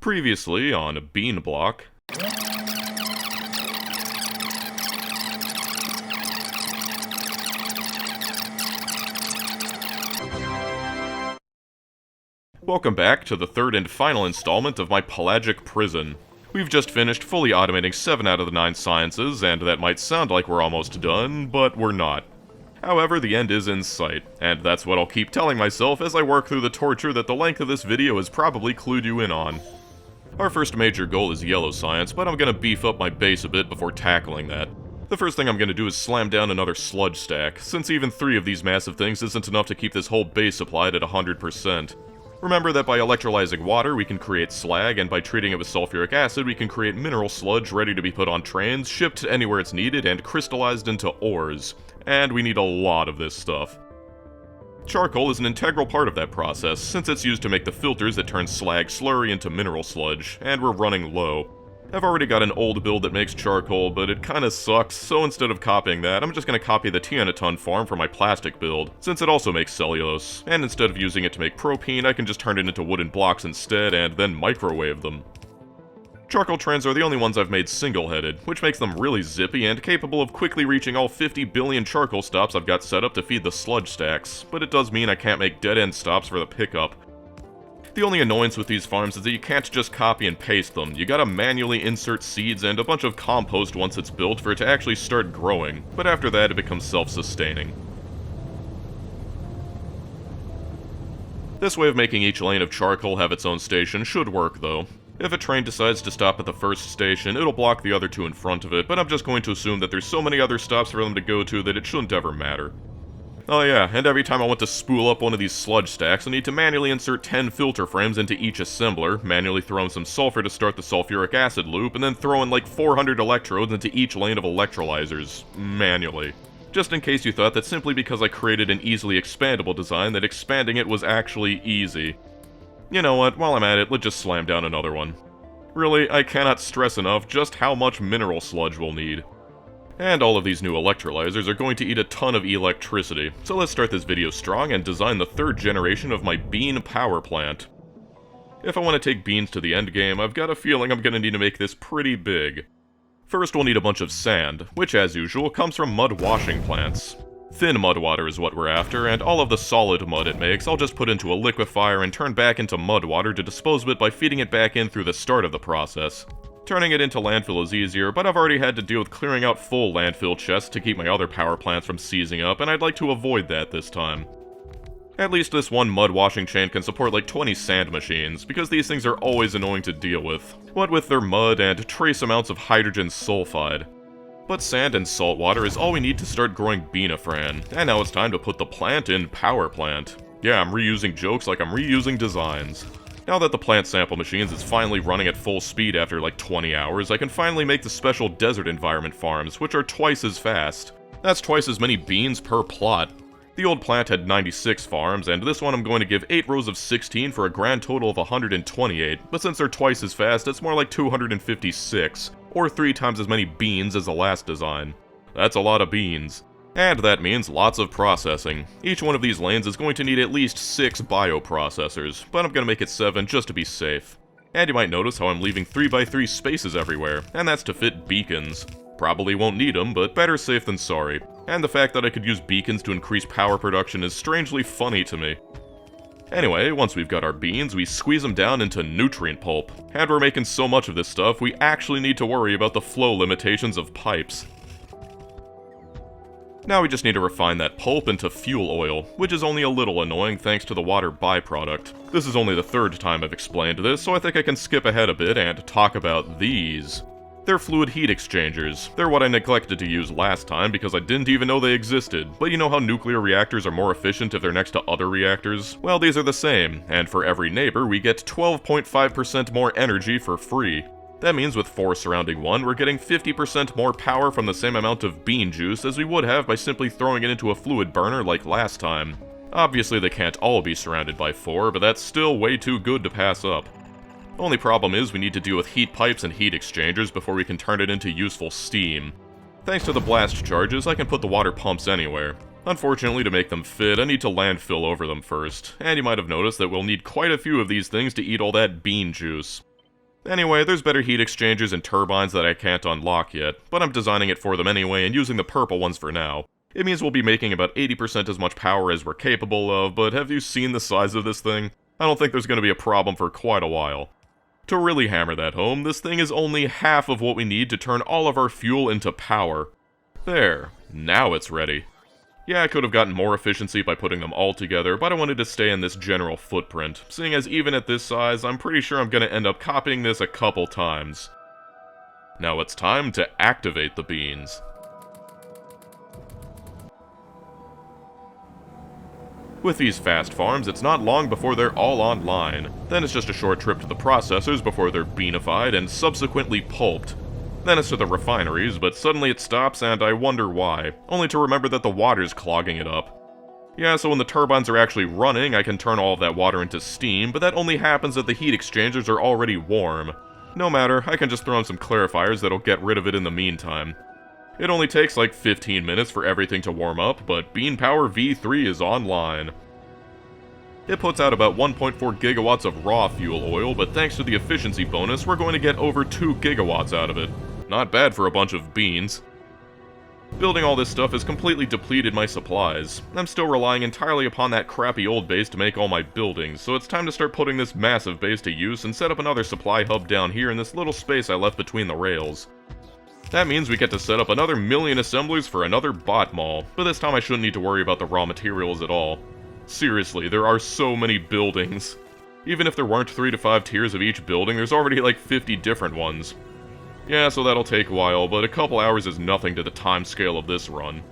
Previously on Beanblock. Welcome back to the third and final installment of my pelagic prison. We've just finished fully automating 7 out of the 9 sciences, and that might sound like we're almost done, but we're not. However, the end is in sight, and that's what I'll keep telling myself as I work through the torture that the length of this video has probably clued you in on. Our first major goal is yellow science, but I'm gonna beef up my base a bit before tackling that. The first thing I'm gonna do is slam down another sludge stack, since even 3 of these massive things isn't enough to keep this whole base supplied at 100%. Remember that by electrolyzing water we can create slag, and by treating it with sulfuric acid we can create mineral sludge ready to be put on trains, shipped anywhere it's needed, and crystallized into ores. And we need a lot of this stuff. Charcoal is an integral part of that process, since it's used to make the filters that turn slag slurry into mineral sludge, and we're running low. I've already got an old build that makes charcoal, but it kinda sucks, so instead of copying that, I'm just gonna copy the Tianaton farm for my plastic build, since it also makes cellulose, and instead of using it to make propene, I can just turn it into wooden blocks instead, and then microwave them. Charcoal trains are the only ones I've made single-headed, which makes them really zippy and capable of quickly reaching all 50 billion charcoal stops I've got set up to feed the sludge stacks, but it does mean I can't make dead-end stops for the pickup. The only annoyance with these farms is that you can't just copy and paste them. You gotta manually insert seeds and a bunch of compost once it's built for it to actually start growing, but after that it becomes self-sustaining. This way of making each lane of charcoal have its own station should work though. If a train decides to stop at the first station, it'll block the other 2 in front of it, but I'm just going to assume that there's so many other stops for them to go to that it shouldn't ever matter. Oh yeah, and every time I want to spool up one of these sludge stacks, I need to manually insert 10 filter frames into each assembler, manually throw in some sulfur to start the sulfuric acid loop, and then throw in like 400 electrodes into each lane of electrolyzers, manually. Just in case you thought that simply because I created an easily expandable design that expanding it was actually easy. You know what, while I'm at it, let's just slam down another one. Really, I cannot stress enough just how much mineral sludge we'll need. And all of these new electrolyzers are going to eat a ton of electricity, so let's start this video strong and design the 3rd generation of my bean power plant. If I want to take beans to the endgame, I've got a feeling I'm going to need to make this pretty big. First we'll need a bunch of sand, which as usual comes from mud washing plants. Thin mud water is what we're after, and all of the solid mud it makes I'll just put into a liquefier and turn back into mud water to dispose of it by feeding it back in through the start of the process. Turning it into landfill is easier, but I've already had to deal with clearing out full landfill chests to keep my other power plants from seizing up, and I'd like to avoid that this time. At least this one mud washing chain can support like 20 sand machines, because these things are always annoying to deal with, what with their mud and trace amounts of hydrogen sulfide. But sand and salt water is all we need to start growing Beanafran, and now it's time to put the plant in power plant. Yeah, I'm reusing jokes like I'm reusing designs. Now that the plant sample machines is finally running at full speed after like 20 hours, I can finally make the special desert environment farms, which are twice as fast. That's twice as many beans per plot. The old plant had 96 farms, and this one I'm going to give 8 rows of 16 for a grand total of 128, but since they're twice as fast, it's more like 256, or 3 times as many beans as the last design. That's a lot of beans. And that means lots of processing. Each one of these lanes is going to need at least 6 bioprocessors, but I'm gonna make it 7 just to be safe. And you might notice how I'm leaving 3x3 spaces everywhere, and that's to fit beacons. Probably won't need them, but better safe than sorry. And the fact that I could use beacons to increase power production is strangely funny to me. Anyway, once we've got our beans, we squeeze them down into nutrient pulp. And we're making so much of this stuff, we actually need to worry about the flow limitations of pipes. Now we just need to refine that pulp into fuel oil, which is only a little annoying thanks to the water byproduct. This is only the 3rd time I've explained this, so I think I can skip ahead a bit and talk about these. They're fluid heat exchangers. They're what I neglected to use last time because I didn't even know they existed, but you know how nuclear reactors are more efficient if they're next to other reactors? Well, these are the same, and for every neighbor we get 12.5% more energy for free. That means with 4 surrounding 1, we're getting 50% more power from the same amount of bean juice as we would have by simply throwing it into a fluid burner like last time. Obviously they can't all be surrounded by 4, but that's still way too good to pass up. Only problem is we need to deal with heat pipes and heat exchangers before we can turn it into useful steam. Thanks to the blast charges, I can put the water pumps anywhere. Unfortunately, to make them fit, I need to landfill over them first, and you might have noticed that we'll need quite a few of these things to eat all that bean juice. Anyway, there's better heat exchangers and turbines that I can't unlock yet, but I'm designing it for them anyway and using the purple ones for now. It means we'll be making about 80% as much power as we're capable of, but have you seen the size of this thing? I don't think there's going to be a problem for quite a while. To really hammer that home, this thing is only half of what we need to turn all of our fuel into power. There, now it's ready. Yeah, I could have gotten more efficiency by putting them all together, but I wanted to stay in this general footprint, seeing as even at this size, I'm pretty sure I'm going to end up copying this a couple times. Now it's time to activate the beans. With these fast farms, it's not long before they're all online. Then it's just a short trip to the processors before they're beanified and subsequently pulped. Then it's to the refineries, but suddenly it stops and I wonder why, only to remember that the water's clogging it up. Yeah, so when the turbines are actually running, I can turn all of that water into steam, but that only happens if the heat exchangers are already warm. No matter, I can just throw in some clarifiers that'll get rid of it in the meantime. It only takes like 15 minutes for everything to warm up, but Bean Power V3 is online. It puts out about 1.4 gigawatts of raw fuel oil, but thanks to the efficiency bonus, we're going to get over 2 gigawatts out of it. Not bad for a bunch of beans. Building all this stuff has completely depleted my supplies. I'm still relying entirely upon that crappy old base to make all my buildings, so it's time to start putting this massive base to use and set up another supply hub down here in this little space I left between the rails. That means we get to set up another 1,000,000 assemblers for another bot mall, but this time I shouldn't need to worry about the raw materials at all. Seriously, there are so many buildings. Even if there weren't 3 to 5 tiers of each building, there's already like 50 different ones. Yeah, so that'll take a while, but a couple hours is nothing to the time scale of this run.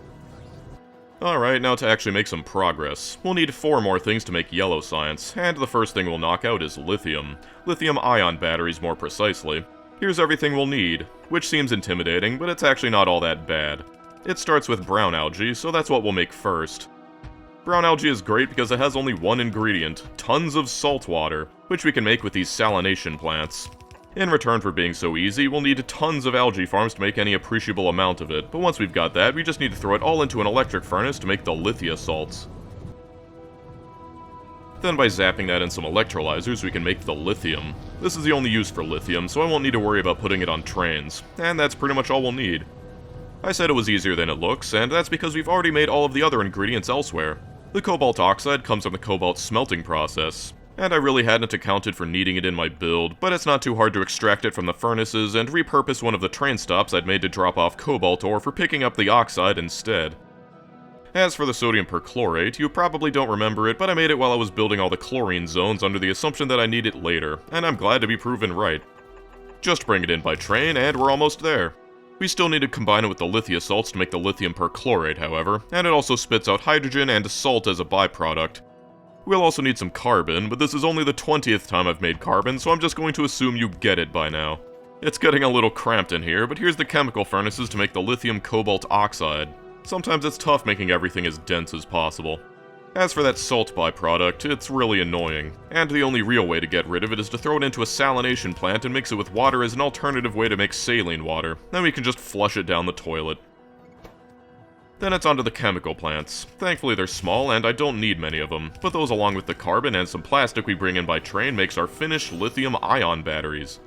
Alright, now to actually make some progress. We'll need 4 more things to make yellow science, and the first thing we'll knock out is lithium. Lithium-ion batteries, more precisely. Here's everything we'll need, which seems intimidating, but it's actually not all that bad. It starts with brown algae, so that's what we'll make first. Brown algae is great because it has only one ingredient, tons of salt water, which we can make with these salination plants. In return for being so easy, we'll need tons of algae farms to make any appreciable amount of it, but once we've got that, we just need to throw it all into an electric furnace to make the lithia salts. Then by zapping that in some electrolyzers, we can make the lithium. This is the only use for lithium, so I won't need to worry about putting it on trains, and that's pretty much all we'll need. I said it was easier than it looks, and that's because we've already made all of the other ingredients elsewhere. The cobalt oxide comes from the cobalt smelting process, and I really hadn't accounted for needing it in my build, but it's not too hard to extract it from the furnaces and repurpose one of the train stops I'd made to drop off cobalt ore for picking up the oxide instead. As for the sodium perchlorate, you probably don't remember it, but I made it while I was building all the chlorine zones under the assumption that I need it later, and I'm glad to be proven right. Just bring it in by train, and we're almost there. We still need to combine it with the lithia salts to make the lithium perchlorate, however, and it also spits out hydrogen and salt as a byproduct. We'll also need some carbon, but this is only the 20th time I've made carbon, so I'm just going to assume you get it by now. It's getting a little cramped in here, but here's the chemical furnaces to make the lithium cobalt oxide. Sometimes it's tough making everything as dense as possible. As for that salt byproduct, it's really annoying, and the only real way to get rid of it is to throw it into a salination plant and mix it with water as an alternative way to make saline water. Then we can just flush it down the toilet. Then it's onto the chemical plants. Thankfully they're small and I don't need many of them, but those along with the carbon and some plastic we bring in by train makes our finished lithium-ion batteries.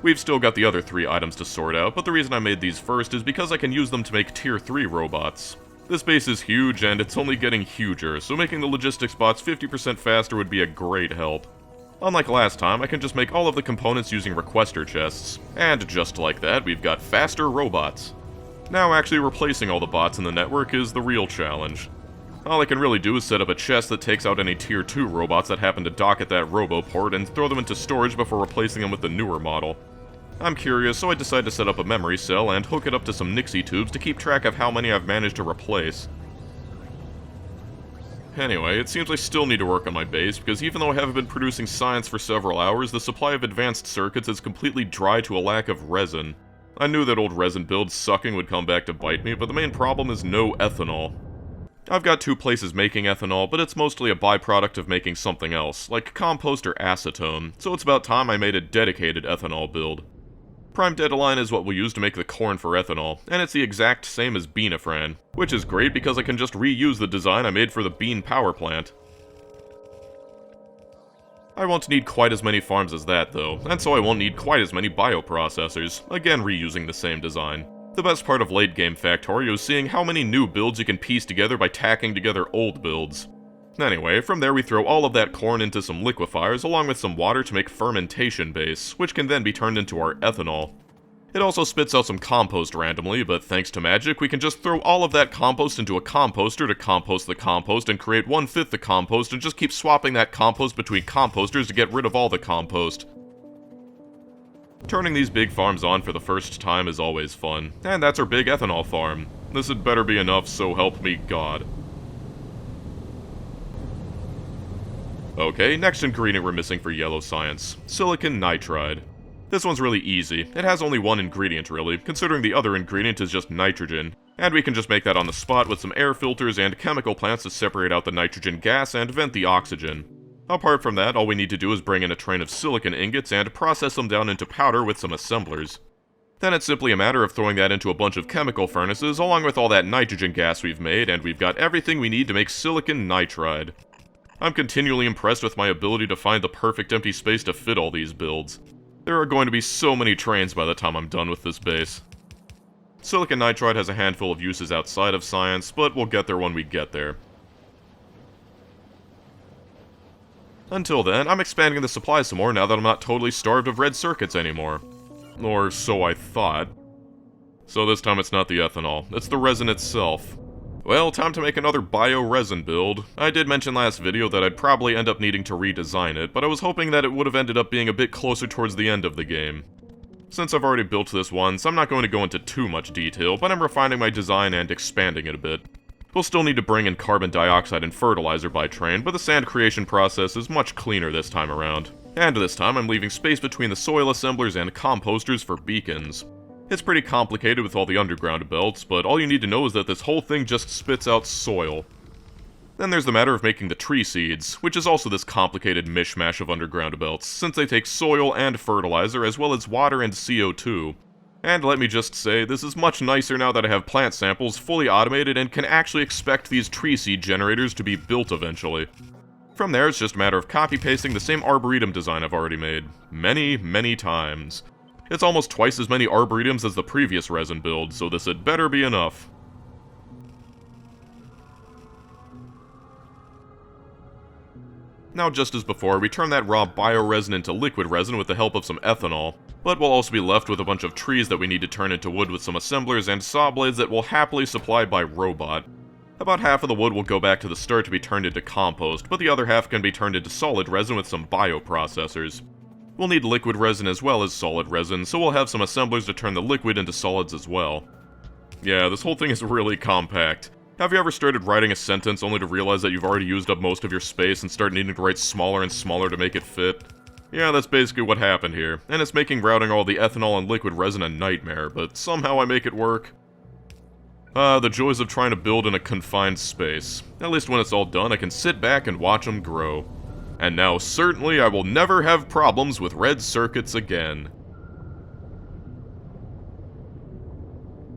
We've still got the other 3 items to sort out, but the reason I made these first is because I can use them to make Tier 3 robots. This base is huge and it's only getting huger, so making the logistics bots 50% faster would be a great help. Unlike last time, I can just make all of the components using requester chests. And just like that, we've got faster robots. Now actually replacing all the bots in the network is the real challenge. All I can really do is set up a chest that takes out any Tier 2 robots that happen to dock at that roboport and throw them into storage before replacing them with the newer model. I'm curious, so I decided to set up a memory cell and hook it up to some Nixie tubes to keep track of how many I've managed to replace. Anyway, it seems I still need to work on my base, because even though I haven't been producing science for several hours, the supply of advanced circuits is completely dry to a lack of resin. I knew that old resin build sucking would come back to bite me, but the main problem is no ethanol. I've got 2 places making ethanol, but it's mostly a byproduct of making something else, like compost or acetone, so it's about time I made a dedicated ethanol build. Prime Dedaline is what we'll use to make the corn for ethanol, and it's the exact same as Beanifran, which is great because I can just reuse the design I made for the bean power plant. I won't need quite as many farms as that though, and so I won't need quite as many bioprocessors, again reusing the same design. The best part of late game Factorio is seeing how many new builds you can piece together by tacking together old builds. Anyway, from there we throw all of that corn into some liquefiers along with some water to make fermentation base, which can then be turned into our ethanol. It also spits out some compost randomly, but thanks to magic we can just throw all of that compost into a composter to compost the compost and create 1/5 the compost and just keep swapping that compost between composters to get rid of all the compost. Turning these big farms on for the first time is always fun, and that's our big ethanol farm. This had better be enough, so help me God. Okay, next ingredient we're missing for yellow science, silicon nitride. This one's really easy. It has only one ingredient really, considering the other ingredient is just nitrogen, and we can just make that on the spot with some air filters and chemical plants to separate out the nitrogen gas and vent the oxygen. Apart from that, all we need to do is bring in a train of silicon ingots and process them down into powder with some assemblers. Then it's simply a matter of throwing that into a bunch of chemical furnaces along with all that nitrogen gas we've made, and we've got everything we need to make silicon nitride. I'm continually impressed with my ability to find the perfect empty space to fit all these builds. There are going to be so many trains by the time I'm done with this base. Silicon nitride has a handful of uses outside of science, but we'll get there when we get there. Until then, I'm expanding the supply some more now that I'm not totally starved of red circuits anymore. Or so I thought. So this time it's not the ethanol, it's the resin itself. Well, time to make another bio-resin build. I did mention last video that I'd probably end up needing to redesign it, but I was hoping that it would have ended up being a bit closer towards the end of the game. Since I've already built this once, I'm not going to go into too much detail, but I'm refining my design and expanding it a bit. We'll still need to bring in carbon dioxide and fertilizer by train, but the sand creation process is much cleaner this time around. And this time I'm leaving space between the soil assemblers and composters for beacons. It's pretty complicated with all the underground belts, but all you need to know is that this whole thing just spits out soil. Then there's the matter of making the tree seeds, which is also this complicated mishmash of underground belts, since they take soil and fertilizer as well as water and CO2. And let me just say, this is much nicer now that I have plant samples fully automated and can actually expect these tree seed generators to be built eventually. From there, it's just a matter of copy-pasting the same arboretum design I've already made, many times. It's almost twice as many arboretums as the previous resin build, so this had better be enough. Now, just as before, we turn that raw bioresin into liquid resin with the help of some ethanol, but we'll also be left with a bunch of trees that we need to turn into wood with some assemblers and saw blades that will happily supply by robot. About half of the wood will go back to the start to be turned into compost, but the other half can be turned into solid resin with some bioprocessors. We'll need liquid resin as well as solid resin, so we'll have some assemblers to turn the liquid into solids as well. Yeah, this whole thing is really compact. Have you ever started writing a sentence only to realize that you've already used up most of your space and start needing to write smaller and smaller to make it fit? Yeah, that's basically what happened here, and it's making routing all the ethanol and liquid resin a nightmare, but somehow I make it work. The joys of trying to build in a confined space. At least when it's all done, I can sit back and watch them grow. And now, certainly, I will never have problems with red circuits again.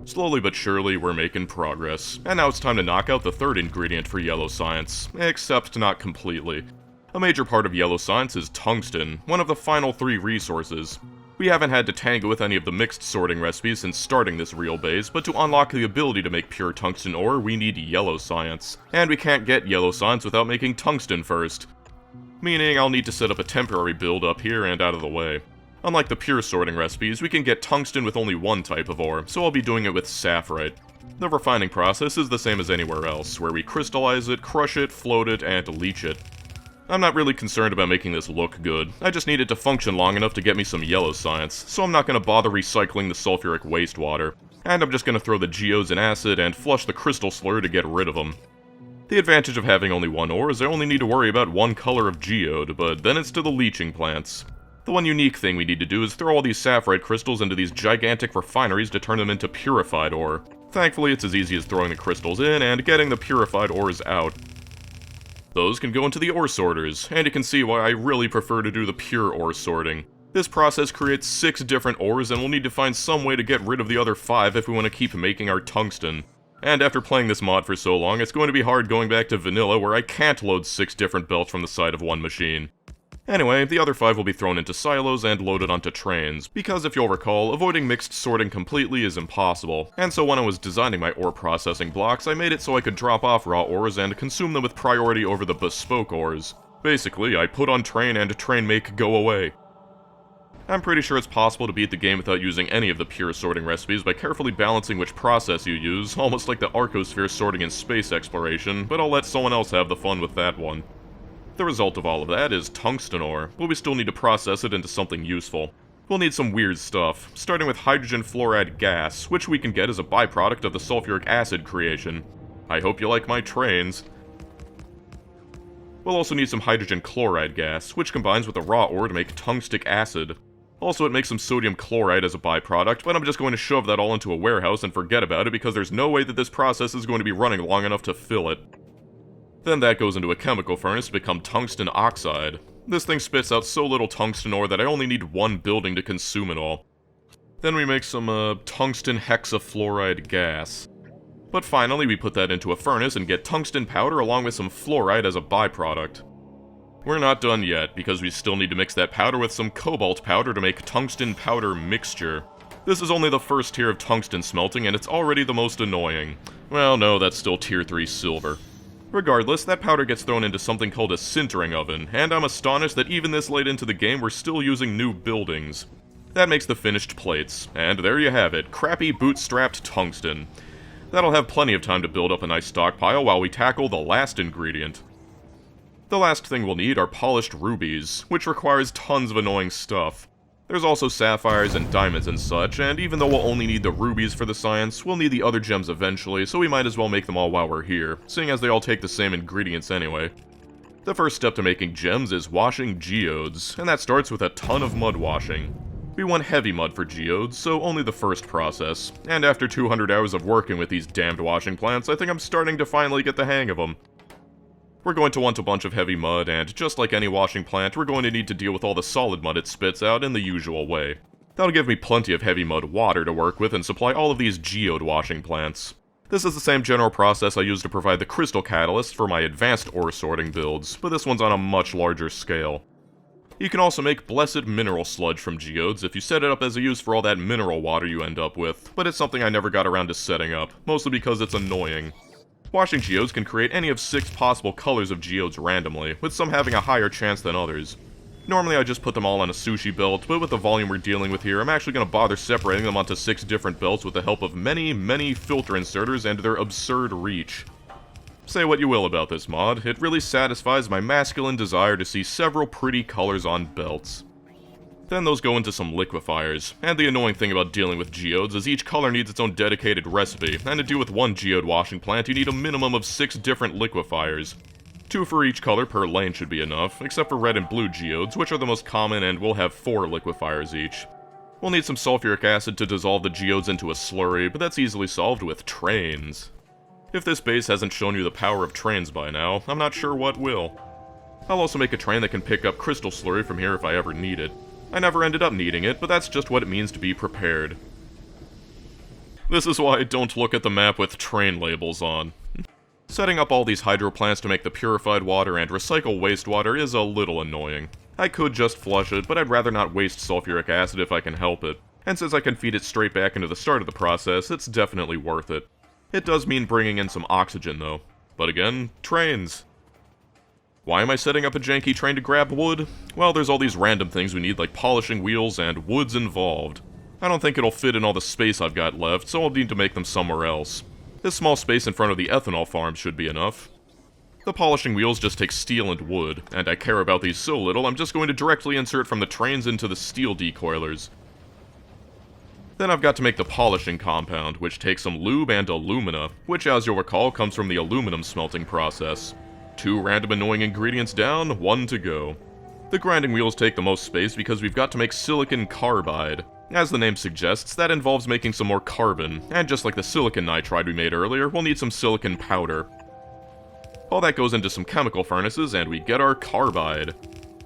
Slowly but surely, we're making progress. And now it's time to knock out the third ingredient for yellow science. Except not completely. A major part of yellow science is tungsten, one of the final 3 resources. We haven't had to tangle with any of the mixed sorting recipes since starting this real base, but to unlock the ability to make pure tungsten ore, we need yellow science. And we can't get yellow science without making tungsten first. Meaning I'll need to set up a temporary build up here and out of the way. Unlike the pure sorting recipes, we can get tungsten with only one type of ore, so I'll be doing it with sapphirite. The refining process is the same as anywhere else, where we crystallize it, crush it, float it, and leach it. I'm not really concerned about making this look good, I just need it to function long enough to get me some yellow science, so I'm not going to bother recycling the sulfuric wastewater. And I'm just going to throw the geodes in acid and flush the crystal slur to get rid of them. The advantage of having only one ore is I only need to worry about one color of geode, but then it's to the leaching plants. The one unique thing we need to do is throw all these sapphirite crystals into these gigantic refineries to turn them into purified ore. Thankfully, it's as easy as throwing the crystals in and getting the purified ores out. Those can go into the ore sorters, and you can see why I really prefer to do the pure ore sorting. This process creates 6 different ores, and we'll need to find some way to get rid of the other 5 if we want to keep making our tungsten. And after playing this mod for so long, it's going to be hard going back to vanilla where I can't load 6 different belts from the side of one machine. Anyway, the other 5 will be thrown into silos and loaded onto trains, because if you'll recall, avoiding mixed sorting completely is impossible, and so when I was designing my ore processing blocks, I made it so I could drop off raw ores and consume them with priority over the bespoke ores. Basically, I put on train and train make go away. I'm pretty sure it's possible to beat the game without using any of the pure sorting recipes by carefully balancing which process you use, almost like the Arcosphere sorting in space exploration, but I'll let someone else have the fun with that one. The result of all of that is tungsten ore, but we still need to process it into something useful. We'll need some weird stuff, starting with hydrogen fluoride gas, which we can get as a byproduct of the sulfuric acid creation. I hope you like my trains. We'll also need some hydrogen chloride gas, which combines with the raw ore to make tungstic acid. Also, it makes some sodium chloride as a byproduct, but I'm just going to shove that all into a warehouse and forget about it because there's no way that this process is going to be running long enough to fill it. Then that goes into a chemical furnace to become tungsten oxide. This thing spits out so little tungsten ore that I only need one building to consume it all. Then we make some, tungsten hexafluoride gas. But finally, we put that into a furnace and get tungsten powder along with some fluoride as a byproduct. We're not done yet, because we still need to mix that powder with some cobalt powder to make tungsten powder mixture. This is only the first tier of tungsten smelting, and it's already the most annoying. Well, no, that's still tier 3 silver. Regardless, that powder gets thrown into something called a sintering oven, and I'm astonished that even this late into the game we're still using new buildings. That makes the finished plates, and there you have it, crappy bootstrapped tungsten. That'll have plenty of time to build up a nice stockpile while we tackle the last ingredient. The last thing we'll need are polished rubies, which requires tons of annoying stuff. There's also sapphires and diamonds and such, and even though we'll only need the rubies for the science, we'll need the other gems eventually, so we might as well make them all while we're here, seeing as they all take the same ingredients anyway. The first step to making gems is washing geodes, and that starts with a ton of mud washing. We want heavy mud for geodes, so only the first process, and after 200 hours of working with these damned washing plants, I think I'm starting to finally get the hang of them. We're going to want a bunch of heavy mud, and just like any washing plant, we're going to need to deal with all the solid mud it spits out in the usual way. That'll give me plenty of heavy mud water to work with and supply all of these geode washing plants. This is the same general process I use to provide the crystal catalyst for my advanced ore sorting builds, but this one's on a much larger scale. You can also make blessed mineral sludge from geodes if you set it up as a use for all that mineral water you end up with, but it's something I never got around to setting up, mostly because it's annoying. Washing geodes can create any of 6 possible colors of geodes randomly, with some having a higher chance than others. Normally I just put them all on a sushi belt, but with the volume we're dealing with here, I'm actually going to bother separating them onto 6 different belts with the help of many filter inserters and their absurd reach. Say what you will about this mod, it really satisfies my masculine desire to see several pretty colors on belts. Then those go into some liquefiers, and the annoying thing about dealing with geodes is each color needs its own dedicated recipe, and to deal with one geode washing plant you need a minimum of 6 different liquefiers. 2 for each color per lane should be enough, except for red and blue geodes, which are the most common and will have 4 liquefiers each. We'll need some sulfuric acid to dissolve the geodes into a slurry, but that's easily solved with trains. If this base hasn't shown you the power of trains by now, I'm not sure what will. I'll also make a train that can pick up crystal slurry from here if I ever need it. I never ended up needing it, but that's just what it means to be prepared. This is why I don't look at the map with train labels on. Setting up all these hydro plants to make the purified water and recycle wastewater is a little annoying. I could just flush it, but I'd rather not waste sulfuric acid if I can help it. And since I can feed it straight back into the start of the process, it's definitely worth it. It does mean bringing in some oxygen though. But again, trains. Why am I setting up a janky train to grab wood? Well, there's all these random things we need like polishing wheels and wood's involved. I don't think it'll fit in all the space I've got left, so I'll need to make them somewhere else. This small space in front of the ethanol farm should be enough. The polishing wheels just take steel and wood, and I care about these so little I'm just going to directly insert from the trains into the steel decoilers. Then I've got to make the polishing compound, which takes some lube and alumina, which as you'll recall comes from the aluminum smelting process. 2 random annoying ingredients down, 1 to go. The grinding wheels take the most space because we've got to make silicon carbide. As the name suggests, that involves making some more carbon, and just like the silicon nitride we made earlier, we'll need some silicon powder. All that goes into some chemical furnaces, and we get our carbide.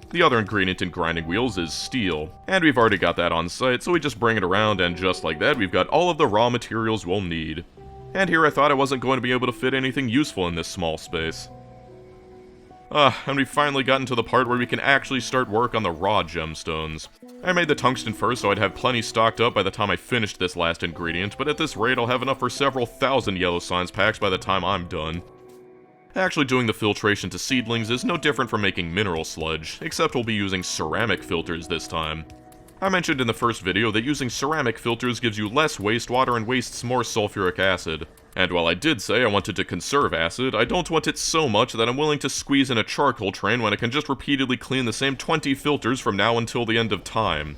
The other ingredient in grinding wheels is steel, and we've already got that on site, so we just bring it around, and just like that, we've got all of the raw materials we'll need. And here I thought I wasn't going to be able to fit anything useful in this small space. And we've finally gotten to the part where we can actually start work on the raw gemstones. I made the tungsten first so I'd have plenty stocked up by the time I finished this last ingredient, but at this rate I'll have enough for several thousand yellow science packs by the time I'm done. Actually doing the filtration to seedlings is no different from making mineral sludge, except we'll be using ceramic filters this time. I mentioned in the first video that using ceramic filters gives you less wastewater and wastes more sulfuric acid. And while I did say I wanted to conserve acid, I don't want it so much that I'm willing to squeeze in a charcoal train when I can just repeatedly clean the same 20 filters from now until the end of time.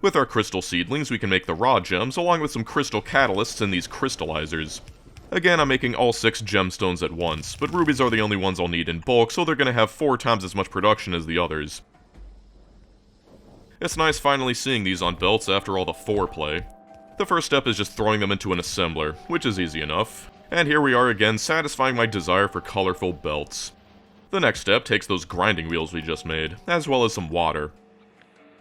With our crystal seedlings, we can make the raw gems along with some crystal catalysts in these crystallizers. Again, I'm making all 6 gemstones at once, but rubies are the only ones I'll need in bulk, so they're going to have 4 times as much production as the others. It's nice finally seeing these on belts after all the foreplay. The first step is just throwing them into an assembler, which is easy enough. And here we are again, satisfying my desire for colorful belts. The next step takes those grinding wheels we just made, as well as some water.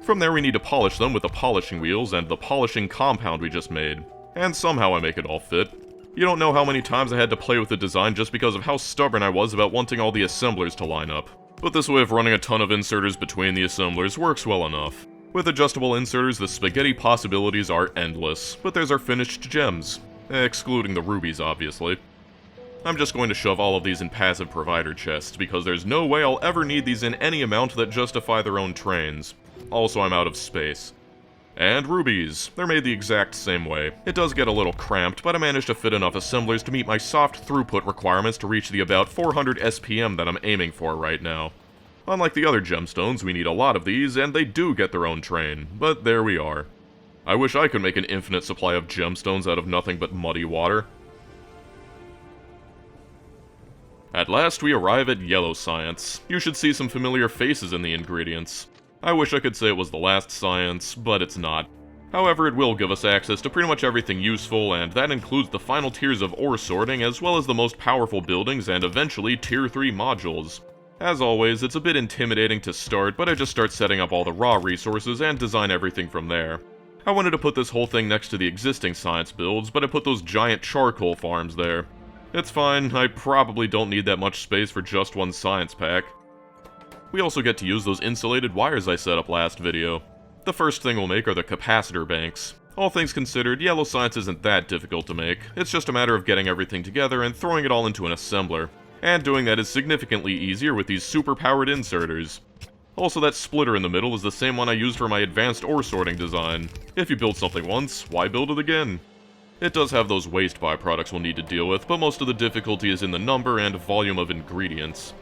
From there we need to polish them with the polishing wheels and the polishing compound we just made. And somehow I make it all fit. You don't know how many times I had to play with the design just because of how stubborn I was about wanting all the assemblers to line up. But this way of running a ton of inserters between the assemblers works well enough. With adjustable inserters, the spaghetti possibilities are endless, but there's our finished gems. Excluding the rubies, obviously. I'm just going to shove all of these in passive provider chests, because there's no way I'll ever need these in any amount that justify their own trains. Also, I'm out of space. And rubies. They're made the exact same way. It does get a little cramped, but I managed to fit enough assemblers to meet my soft throughput requirements to reach the about 400 SPM that I'm aiming for right now. Unlike the other gemstones, we need a lot of these, and they do get their own train, but there we are. I wish I could make an infinite supply of gemstones out of nothing but muddy water. At last we arrive at yellow science. You should see some familiar faces in the ingredients. I wish I could say it was the last science, but it's not. However, it will give us access to pretty much everything useful, and that includes the final tiers of ore sorting, as well as the most powerful buildings and eventually Tier 3 modules. As always, it's a bit intimidating to start, but I just start setting up all the raw resources and design everything from there. I wanted to put this whole thing next to the existing science builds, but I put those giant charcoal farms there. It's fine, I probably don't need that much space for just one science pack. We also get to use those insulated wires I set up last video. The first thing we'll make are the capacitor banks. All things considered, yellow science isn't that difficult to make. It's just a matter of getting everything together and throwing it all into an assembler. And doing that is significantly easier with these super-powered inserters. Also, that splitter in the middle is the same one I used for my advanced ore sorting design. If you build something once, why build it again? It does have those waste byproducts we'll need to deal with, but most of the difficulty is in the number and volume of ingredients.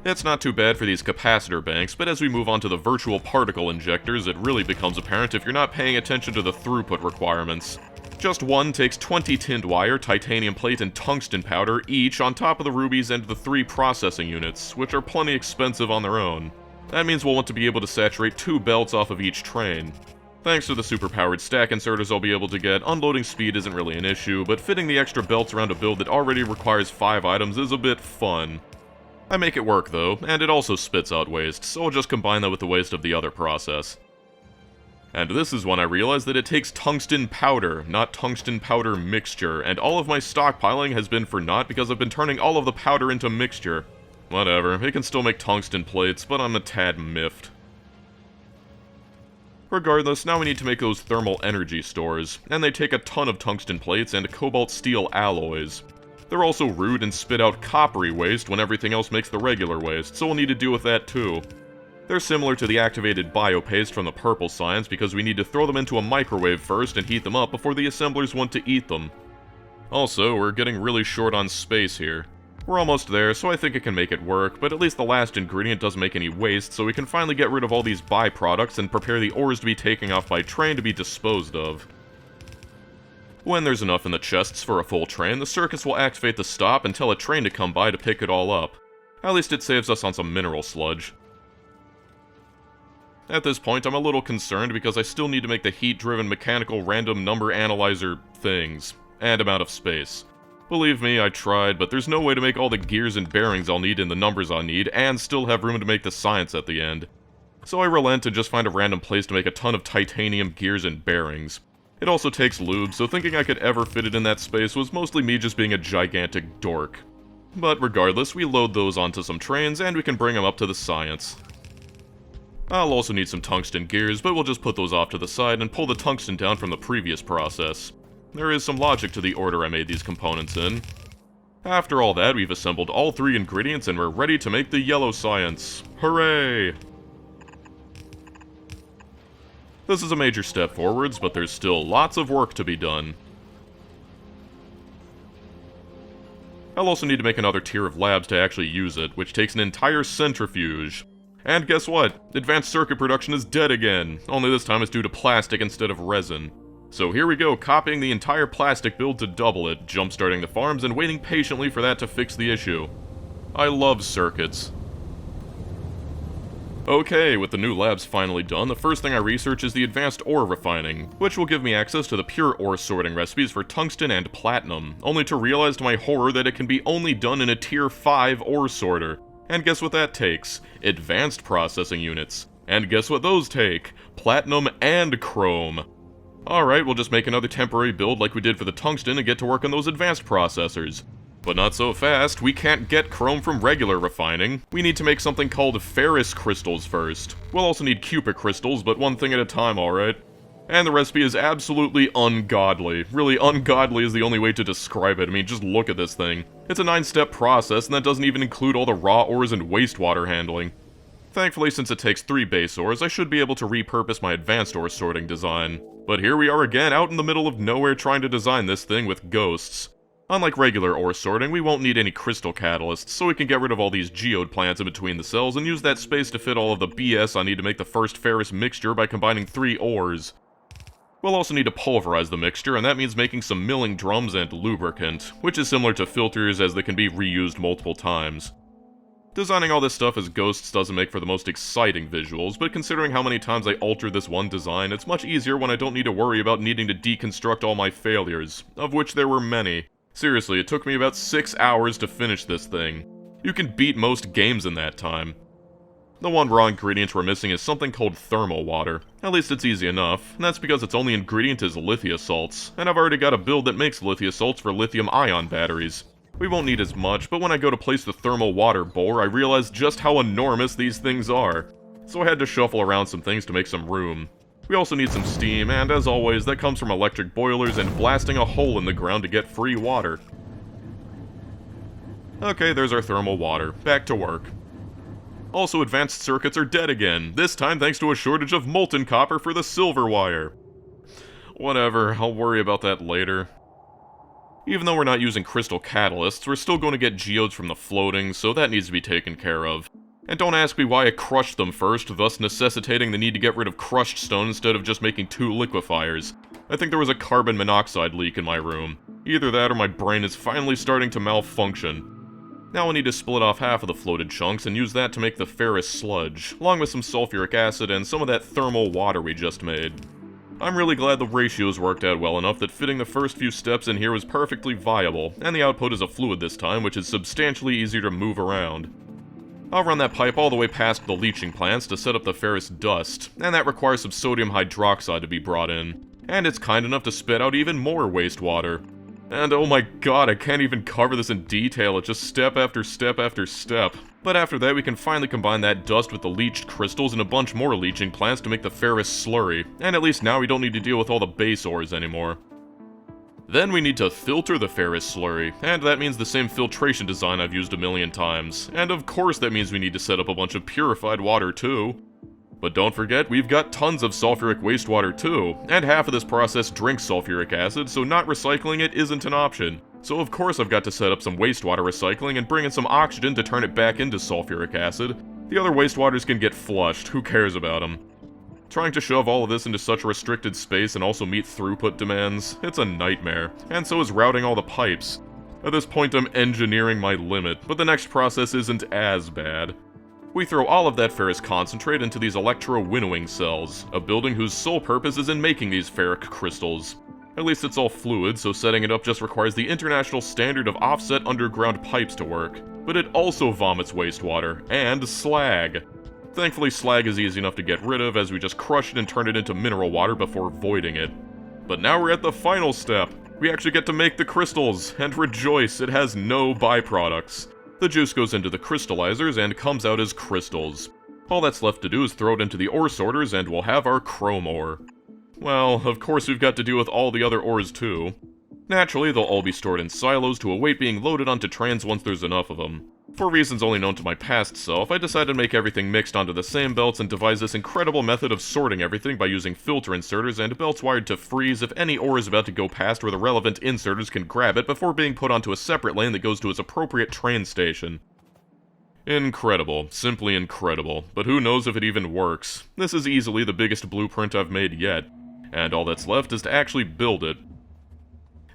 It's not too bad for these capacitor banks, but as we move on to the virtual particle injectors, it really becomes apparent if you're not paying attention to the throughput requirements. Just one takes 20 tinned wire, titanium plate, and tungsten powder each on top of the rubies and the 3 processing units, which are plenty expensive on their own. That means we'll want to be able to saturate 2 belts off of each train. Thanks to the super-powered stack inserters I'll be able to get, unloading speed isn't really an issue, but fitting the extra belts around a build that already requires 5 items is a bit fun. I make it work though, and it also spits out waste, so I'll just combine that with the waste of the other process. And this is when I realized that it takes tungsten powder, not tungsten powder mixture, and all of my stockpiling has been for naught because I've been turning all of the powder into mixture. Whatever, it can still make tungsten plates, but I'm a tad miffed. Regardless, now we need to make those thermal energy stores, and they take a ton of tungsten plates and cobalt steel alloys. They're also rude and spit out coppery waste when everything else makes the regular waste, so we'll need to deal with that too. They're similar to the activated biopaste from the purple science because we need to throw them into a microwave first and heat them up before the assemblers want to eat them. Also, we're getting really short on space here. We're almost there, so I think it can make it work, but at least the last ingredient doesn't make any waste, so we can finally get rid of all these byproducts and prepare the ores to be taken off by train to be disposed of. When there's enough in the chests for a full train, the circus will activate the stop and tell a train to come by to pick it all up. At least it saves us on some mineral sludge. At this point, I'm a little concerned because I still need to make the heat-driven mechanical random number analyzer things, and I'm out of space. Believe me, I tried, but there's no way to make all the gears and bearings I'll need in the numbers I'll need, and still have room to make the science at the end. So I relent and just find a random place to make a ton of titanium gears and bearings. It also takes lube, so thinking I could ever fit it in that space was mostly me just being a gigantic dork. But regardless, we load those onto some trains and we can bring them up to the science. I'll also need some tungsten gears, but we'll just put those off to the side and pull the tungsten down from the previous process. There is some logic to the order I made these components in. After all that, we've assembled all 3 ingredients and we're ready to make the yellow science. Hooray! This is a major step forwards, but there's still lots of work to be done. I'll also need to make another tier of labs to actually use it, which takes an entire centrifuge. And guess what? Advanced circuit production is dead again, only this time it's due to plastic instead of resin. So here we go, copying the entire plastic build to double it, jump-starting the farms and waiting patiently for that to fix the issue. I love circuits. Okay, with the new labs finally done, the first thing I research is the advanced ore refining, which will give me access to the pure ore sorting recipes for tungsten and platinum, only to realize to my horror that it can be only done in a tier 5 ore sorter. And guess what that takes? Advanced processing units. And guess what those take? Platinum and chrome. Alright, we'll just make another temporary build like we did for the tungsten and get to work on those advanced processors. But not so fast, we can't get chrome from regular refining. We need to make something called ferrous crystals first. We'll also need cupric crystals, but one thing at a time, alright? And the recipe is absolutely ungodly. Really, ungodly is the only way to describe it. I mean, just look at this thing. It's a 9-step process, and that doesn't even include all the raw ores and wastewater handling. Thankfully, since it takes 3 base ores, I should be able to repurpose my advanced ore sorting design. But here we are again, out in the middle of nowhere trying to design this thing with ghosts. Unlike regular ore sorting, we won't need any crystal catalysts, so we can get rid of all these geode plants in between the cells and use that space to fit all of the BS I need to make the first ferrous mixture by combining 3 ores. We'll also need to pulverize the mixture, and that means making some milling drums and lubricant, which is similar to filters as they can be reused multiple times. Designing all this stuff as ghosts doesn't make for the most exciting visuals, but considering how many times I altered this one design, it's much easier when I don't need to worry about needing to deconstruct all my failures, of which there were many. Seriously, it took me about 6 hours to finish this thing. You can beat most games in that time. The one raw ingredient we're missing is something called thermal water. At least it's easy enough, and that's because its only ingredient is lithium salts, and I've already got a build that makes lithium salts for lithium-ion batteries. We won't need as much, but when I go to place the thermal water bore, I realize just how enormous these things are. So I had to shuffle around some things to make some room. We also need some steam, and as always, that comes from electric boilers and blasting a hole in the ground to get free water. Okay, there's our thermal water. Back to work. Also, advanced circuits are dead again, this time thanks to a shortage of molten copper for the silver wire. Whatever, I'll worry about that later. Even though we're not using crystal catalysts, we're still going to get geodes from the floating, so that needs to be taken care of. And don't ask me why I crushed them first, thus necessitating the need to get rid of crushed stone instead of just making 2 liquefiers. I think there was a carbon monoxide leak in my room. Either that or my brain is finally starting to malfunction. Now I need to split off half of the floated chunks and use that to make the ferrous sludge, along with some sulfuric acid and some of that thermal water we just made. I'm really glad the ratios worked out well enough that fitting the first few steps in here was perfectly viable, and the output is a fluid this time, which is substantially easier to move around. I'll run that pipe all the way past the leaching plants to set up the ferrous dust, and that requires some sodium hydroxide to be brought in. And it's kind enough to spit out even more wastewater. And oh my god, I can't even cover this in detail, it's just step after step after step. But after that we can finally combine that dust with the leached crystals and a bunch more leaching plants to make the ferrous slurry, and at least now we don't need to deal with all the base ores anymore. Then we need to filter the ferrous slurry, and that means the same filtration design I've used a million times, and of course that means we need to set up a bunch of purified water too. But don't forget, we've got tons of sulfuric wastewater too, and half of this process drinks sulfuric acid, so not recycling it isn't an option. So of course I've got to set up some wastewater recycling and bring in some oxygen to turn it back into sulfuric acid. The other wastewaters can get flushed, who cares about them? Trying to shove all of this into such a restricted space and also meet throughput demands, it's a nightmare, and so is routing all the pipes. At this point I'm engineering my limit, but the next process isn't as bad. We throw all of that ferrous concentrate into these electro-winnowing cells, a building whose sole purpose is in making these ferric crystals. At least it's all fluid, so setting it up just requires the international standard of offset underground pipes to work. But it also vomits wastewater, and slag. Thankfully slag is easy enough to get rid of as we just crush it and turn it into mineral water before voiding it. But now we're at the final step. We actually get to make the crystals, and rejoice, it has no byproducts. The juice goes into the crystallizers and comes out as crystals. All that's left to do is throw it into the ore sorters and we'll have our chrome ore. Well, of course we've got to deal with all the other ores too. Naturally, they'll all be stored in silos to await being loaded onto trains once there's enough of them. For reasons only known to my past self, I decided to make everything mixed onto the same belts and devise this incredible method of sorting everything by using filter inserters and belts wired to freeze if any ore is about to go past where the relevant inserters can grab it before being put onto a separate lane that goes to its appropriate train station. Incredible. Simply incredible. But who knows if it even works. This is easily the biggest blueprint I've made yet. And all that's left is to actually build it.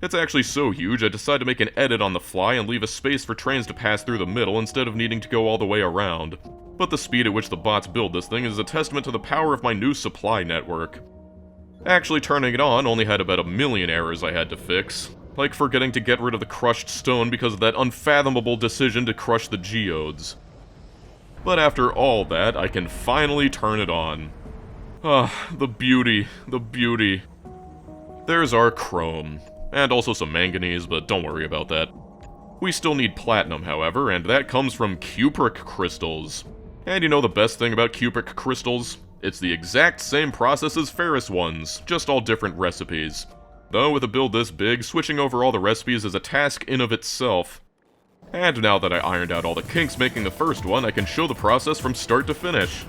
It's actually so huge, I decided to make an edit on the fly and leave a space for trains to pass through the middle instead of needing to go all the way around. But the speed at which the bots build this thing is a testament to the power of my new supply network. Actually turning it on only had about 1 million errors I had to fix. Like forgetting to get rid of the crushed stone because of that unfathomable decision to crush the geodes. But after all that, I can finally turn it on. Ah, the beauty, the beauty. There's our chrome. And also some manganese, but don't worry about that. We still need platinum, however, and that comes from cupric crystals. And you know the best thing about cupric crystals? It's the exact same process as ferrous ones, just all different recipes. Though with a build this big, switching over all the recipes is a task in of itself. And now that I ironed out all the kinks making the first one, I can show the process from start to finish.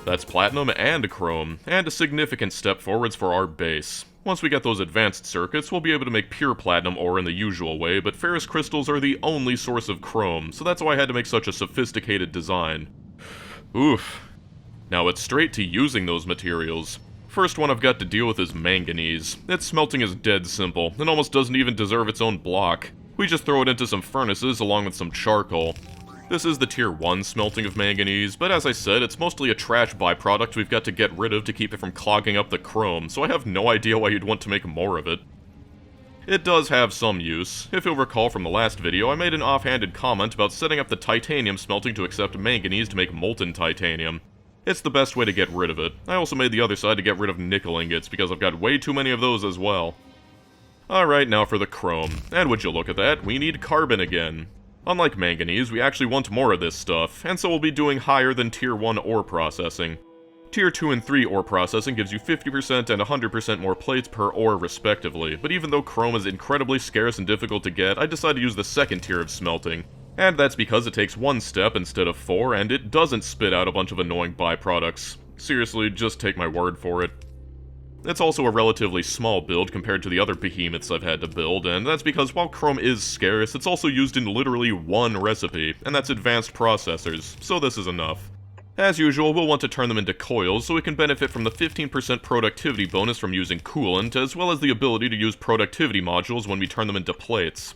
That's platinum and chrome, and a significant step forwards for our base. Once we get those advanced circuits, we'll be able to make pure platinum ore in the usual way, but ferrous crystals are the only source of chrome, so that's why I had to make such a sophisticated design. Oof. Now it's straight to using those materials. First one I've got to deal with is manganese. Its smelting is dead simple, and almost doesn't even deserve its own block. We just throw it into some furnaces along with some charcoal. This is the tier 1 smelting of manganese, but as I said, it's mostly a trash byproduct we've got to get rid of to keep it from clogging up the chrome, so I have no idea why you'd want to make more of it. It does have some use. If you'll recall from the last video, I made an offhanded comment about setting up the titanium smelting to accept manganese to make molten titanium. It's the best way to get rid of it. I also made the other side to get rid of nickel ingots, because I've got way too many of those as well. Alright, now for the chrome. And would you look at that, we need carbon again. Unlike manganese, we actually want more of this stuff, and so we'll be doing higher than Tier 1 ore processing. Tier 2 and 3 ore processing gives you 50% and 100% more plates per ore respectively, but even though chrome is incredibly scarce and difficult to get, I decided to use the second tier of smelting. And that's because it takes 1 step instead of 4, and it doesn't spit out a bunch of annoying byproducts. Seriously, just take my word for it. It's also a relatively small build compared to the other behemoths I've had to build, and that's because while chrome is scarce, it's also used in literally 1 recipe, and that's advanced processors, so this is enough. As usual, we'll want to turn them into coils so we can benefit from the 15% productivity bonus from using coolant, as well as the ability to use productivity modules when we turn them into plates.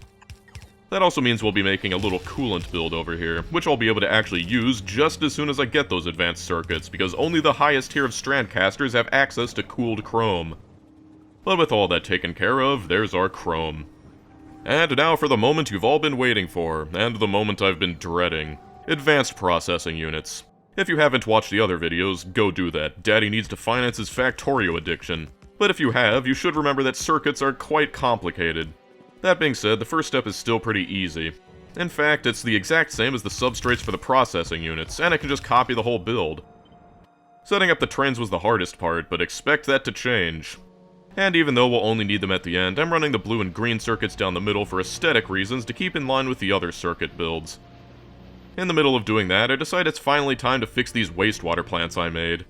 That also means we'll be making a little coolant build over here, which I'll be able to actually use just as soon as I get those advanced circuits, because only the highest tier of strandcasters have access to cooled chrome. But with all that taken care of, there's our chrome. And now for the moment you've all been waiting for, and the moment I've been dreading. Advanced processing units. If you haven't watched the other videos, go do that. Daddy needs to finance his Factorio addiction. But if you have, you should remember that circuits are quite complicated. That being said, the first step is still pretty easy. In fact, it's the exact same as the substrates for the processing units, and I can just copy the whole build. Setting up the trains was the hardest part, but expect that to change. And even though we'll only need them at the end, I'm running the blue and green circuits down the middle for aesthetic reasons to keep in line with the other circuit builds. In the middle of doing that, I decide it's finally time to fix these wastewater plants I made.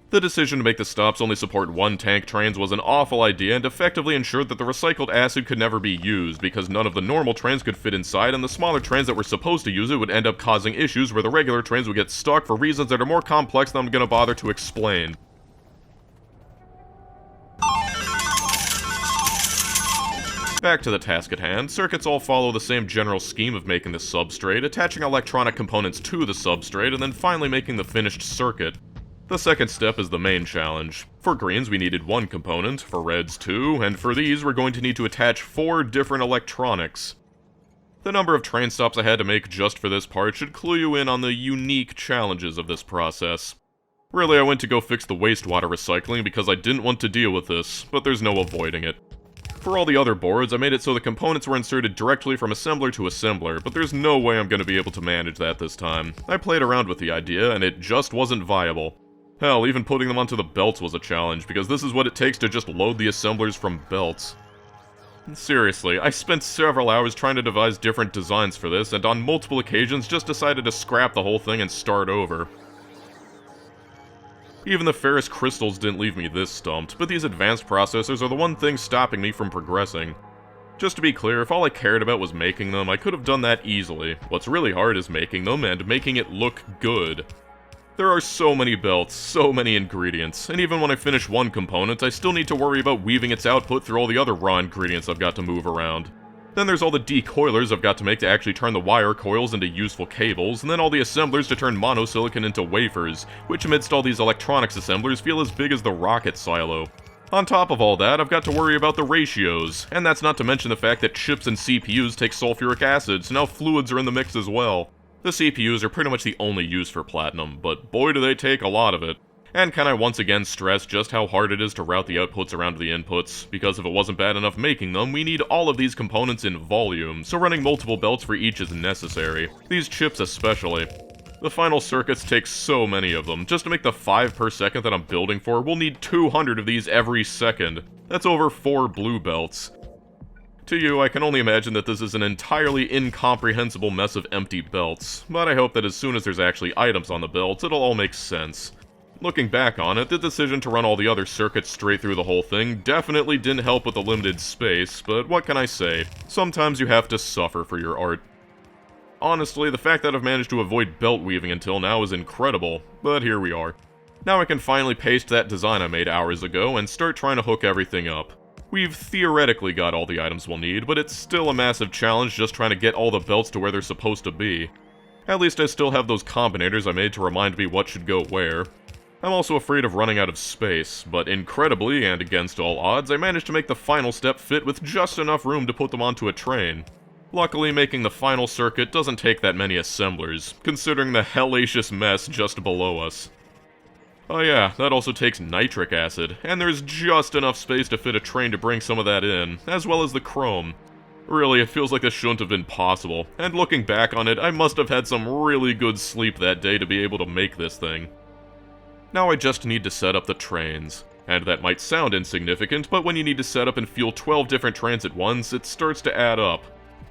The decision to make the stops only support 1 tank trains was an awful idea and effectively ensured that the recycled acid could never be used because none of the normal trains could fit inside and the smaller trains that were supposed to use it would end up causing issues where the regular trains would get stuck for reasons that are more complex than I'm gonna bother to explain. Back to the task at hand, circuits all follow the same general scheme of making the substrate, attaching electronic components to the substrate, and then finally making the finished circuit. The second step is the main challenge. For greens we needed 1 component, for reds 2, and for these we're going to need to attach 4 different electronics. The number of train stops I had to make just for this part should clue you in on the unique challenges of this process. Really, I went to go fix the wastewater recycling because I didn't want to deal with this, but there's no avoiding it. For all the other boards, I made it so the components were inserted directly from assembler to assembler, but there's no way I'm going to be able to manage that this time. I played around with the idea, and it just wasn't viable. Hell, even putting them onto the belts was a challenge, because this is what it takes to just load the assemblers from belts. Seriously, I spent several hours trying to devise different designs for this, and on multiple occasions just decided to scrap the whole thing and start over. Even the ferrous crystals didn't leave me this stumped, but these advanced processors are the one thing stopping me from progressing. Just to be clear, if all I cared about was making them, I could have done that easily. What's really hard is making them, and making it look good. There are so many belts, so many ingredients, and even when I finish one component, I still need to worry about weaving its output through all the other raw ingredients I've got to move around. Then there's all the decoilers I've got to make to actually turn the wire coils into useful cables, and then all the assemblers to turn monosilicon into wafers, which amidst all these electronics assemblers feel as big as the rocket silo. On top of all that, I've got to worry about the ratios, and that's not to mention the fact that chips and CPUs take sulfuric acid, so now fluids are in the mix as well. The CPUs are pretty much the only use for platinum, but boy do they take a lot of it. And can I once again stress just how hard it is to route the outputs around to the inputs, because if it wasn't bad enough making them, we need all of these components in volume, so running multiple belts for each is necessary, these chips especially. The final circuits take so many of them. Just to make the 5 per second that I'm building for, we'll need 200 of these every second. That's over 4 blue belts. To you, I can only imagine that this is an entirely incomprehensible mess of empty belts, but I hope that as soon as there's actually items on the belts, it'll all make sense. Looking back on it, the decision to run all the other circuits straight through the whole thing definitely didn't help with the limited space, but what can I say? Sometimes you have to suffer for your art. Honestly, the fact that I've managed to avoid belt weaving until now is incredible, but here we are. Now I can finally paste that design I made hours ago and start trying to hook everything up. We've theoretically got all the items we'll need, but it's still a massive challenge just trying to get all the belts to where they're supposed to be. At least I still have those combinators I made to remind me what should go where. I'm also afraid of running out of space, but incredibly, and against all odds, I managed to make the final step fit with just enough room to put them onto a train. Luckily, making the final circuit doesn't take that many assemblers, considering the hellacious mess just below us. Oh yeah, that also takes nitric acid, and there's just enough space to fit a train to bring some of that in, as well as the chrome. Really, it feels like this shouldn't have been possible, and looking back on it, I must have had some really good sleep that day to be able to make this thing. Now I just need to set up the trains. And that might sound insignificant, but when you need to set up and fuel 12 different trains at once, it starts to add up.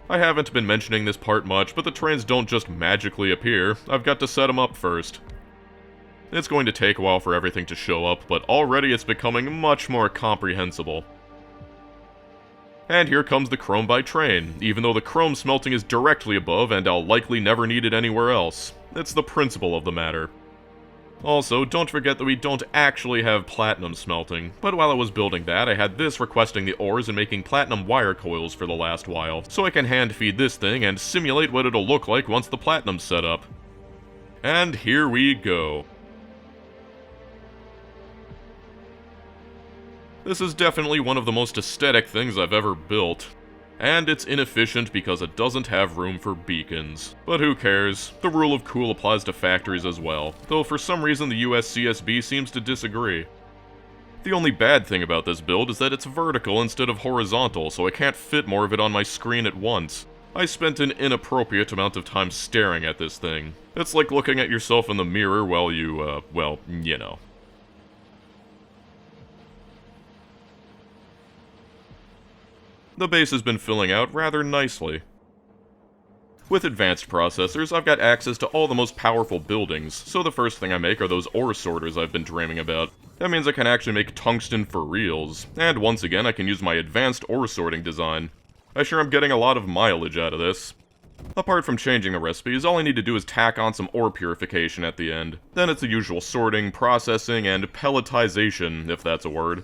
I haven't been mentioning this part much, but the trains don't just magically appear, I've got to set them up first. It's going to take a while for everything to show up, but already it's becoming much more comprehensible. And here comes the chrome by train, even though the chrome smelting is directly above and I'll likely never need it anywhere else. It's the principle of the matter. Also, don't forget that we don't actually have platinum smelting, but while I was building that, I had this requesting the ores and making platinum wire coils for the last while, so I can hand feed this thing and simulate what it'll look like once the platinum's set up. And here we go. This is definitely one of the most aesthetic things I've ever built. And it's inefficient because it doesn't have room for beacons. But who cares? The rule of cool applies to factories as well, though for some reason the USCSB seems to disagree. The only bad thing about this build is that it's vertical instead of horizontal, so I can't fit more of it on my screen at once. I spent an inappropriate amount of time staring at this thing. It's like looking at yourself in the mirror while you, well, you know. The base has been filling out rather nicely. With advanced processors, I've got access to all the most powerful buildings, so the first thing I make are those ore sorters I've been dreaming about. That means I can actually make tungsten for reals, and once again I can use my advanced ore sorting design. I sure am getting a lot of mileage out of this. Apart from changing the recipes, all I need to do is tack on some ore purification at the end. Then it's the usual sorting, processing, and pelletization, if that's a word.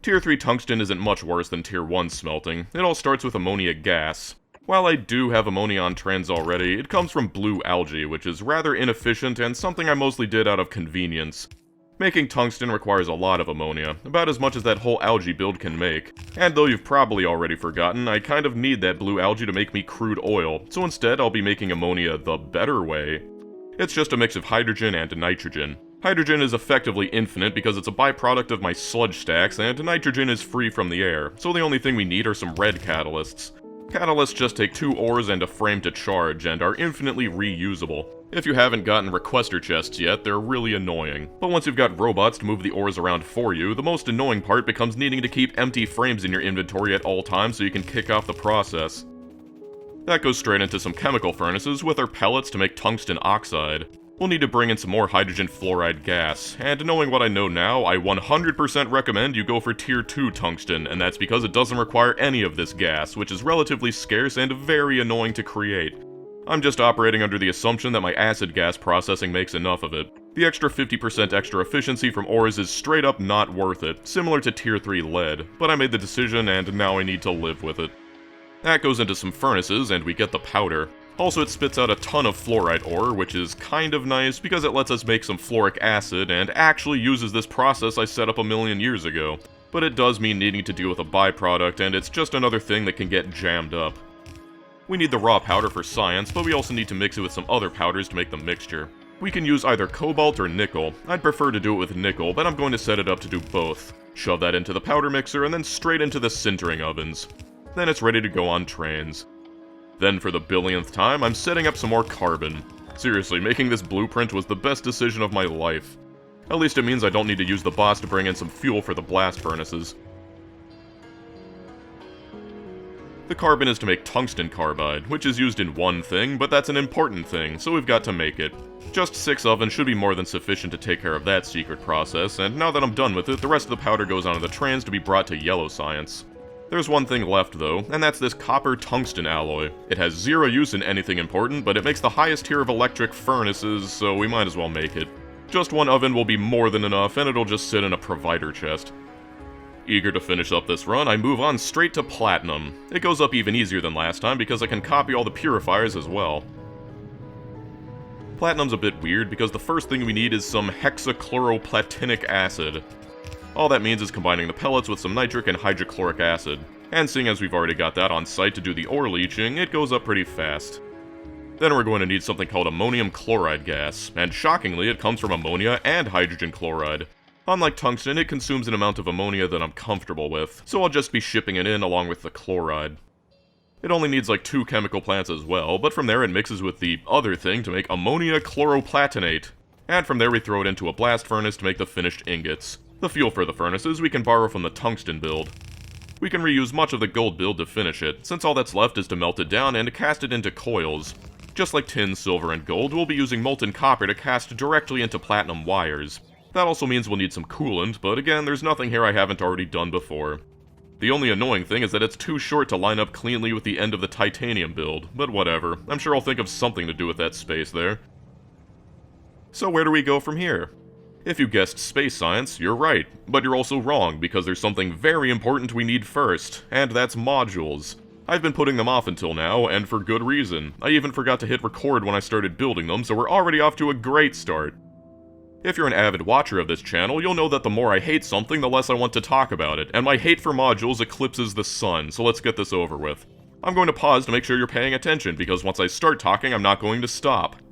Tier 3 tungsten isn't much worse than Tier 1 smelting. It all starts with ammonia gas. While I do have ammonia on trans already, it comes from blue algae, which is rather inefficient and something I mostly did out of convenience. Making tungsten requires a lot of ammonia, about as much as that whole algae build can make. And though you've probably already forgotten, I kind of need that blue algae to make me crude oil, so instead I'll be making ammonia the better way. It's just a mix of hydrogen and nitrogen. Hydrogen is effectively infinite because it's a byproduct of my sludge stacks, and nitrogen is free from the air, so the only thing we need are some red catalysts. Catalysts just take 2 ores and a frame to charge, and are infinitely reusable. If you haven't gotten requester chests yet, they're really annoying. But once you've got robots to move the ores around for you, the most annoying part becomes needing to keep empty frames in your inventory at all times so you can kick off the process. That goes straight into some chemical furnaces with our pellets to make tungsten oxide. We'll need to bring in some more hydrogen fluoride gas, and knowing what I know now, I 100% recommend you go for Tier 2 tungsten, and that's because it doesn't require any of this gas, which is relatively scarce and very annoying to create. I'm just operating under the assumption that my acid gas processing makes enough of it. The extra 50% extra efficiency from ores is straight up not worth it, similar to Tier 3 lead, but I made the decision and now I need to live with it. That goes into some furnaces and we get the powder. Also, it spits out a ton of fluorite ore, which is kind of nice because it lets us make some fluoric acid and actually uses this process I set up a million years ago. But it does mean needing to deal with a byproduct, and it's just another thing that can get jammed up. We need the raw powder for science, but we also need to mix it with some other powders to make the mixture. We can use either cobalt or nickel. I'd prefer to do it with nickel, but I'm going to set it up to do both. Shove that into the powder mixer and then straight into the sintering ovens. Then it's ready to go on trains. Then for the billionth time, I'm setting up some more carbon. Seriously, making this blueprint was the best decision of my life. At least it means I don't need to use the boss to bring in some fuel for the blast furnaces. The carbon is to make tungsten carbide, which is used in one thing, but that's an important thing, so we've got to make it. Just 6 ovens should be more than sufficient to take care of that secret process, and now that I'm done with it, the rest of the powder goes onto the trains to be brought to yellow science. There's one thing left though, and that's this copper tungsten alloy. It has 0 use in anything important, but it makes the highest tier of electric furnaces, so we might as well make it. Just 1 oven will be more than enough, and it'll just sit in a provider chest. Eager to finish up this run, I move on straight to platinum. It goes up even easier than last time because I can copy all the purifiers as well. Platinum's a bit weird because the first thing we need is some hexachloroplatinic acid. All that means is combining the pellets with some nitric and hydrochloric acid. And seeing as we've already got that on site to do the ore leaching, it goes up pretty fast. Then we're going to need something called ammonium chloride gas, and shockingly it comes from ammonia and hydrogen chloride. Unlike tungsten, it consumes an amount of ammonia that I'm comfortable with, so I'll just be shipping it in along with the chloride. It only needs like 2 chemical plants as well, but from there it mixes with the other thing to make ammonia chloroplatinate. And from there we throw it into a blast furnace to make the finished ingots. The fuel for the furnaces we can borrow from the tungsten build. We can reuse much of the gold build to finish it, since all that's left is to melt it down and to cast it into coils. Just like tin, silver, and gold, we'll be using molten copper to cast directly into platinum wires. That also means we'll need some coolant, but again, there's nothing here I haven't already done before. The only annoying thing is that it's too short to line up cleanly with the end of the titanium build, but whatever, I'm sure I'll think of something to do with that space there. So where do we go from here? If you guessed space science, you're right, but you're also wrong because there's something very important we need first, and that's modules. I've been putting them off until now, and for good reason. I even forgot to hit record when I started building them, so we're already off to a great start. If you're an avid watcher of this channel, you'll know that the more I hate something, the less I want to talk about it, and my hate for modules eclipses the sun, so let's get this over with. I'm going to pause to make sure you're paying attention, because once I start talking, I'm not going to stop.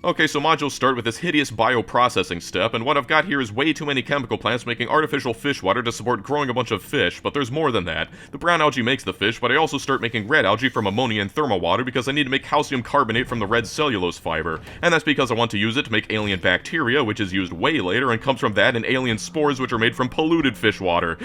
Okay, so modules start with this hideous bioprocessing step, and what I've got here is way too many chemical plants making artificial fish water to support growing a bunch of fish, but there's more than that. The brown algae makes the fish, but I also start making red algae from ammonia and thermal water because I need to make calcium carbonate from the red cellulose fiber, and that's because I want to use it to make alien bacteria, which is used way later and comes from that, and alien spores, which are made from polluted fish water.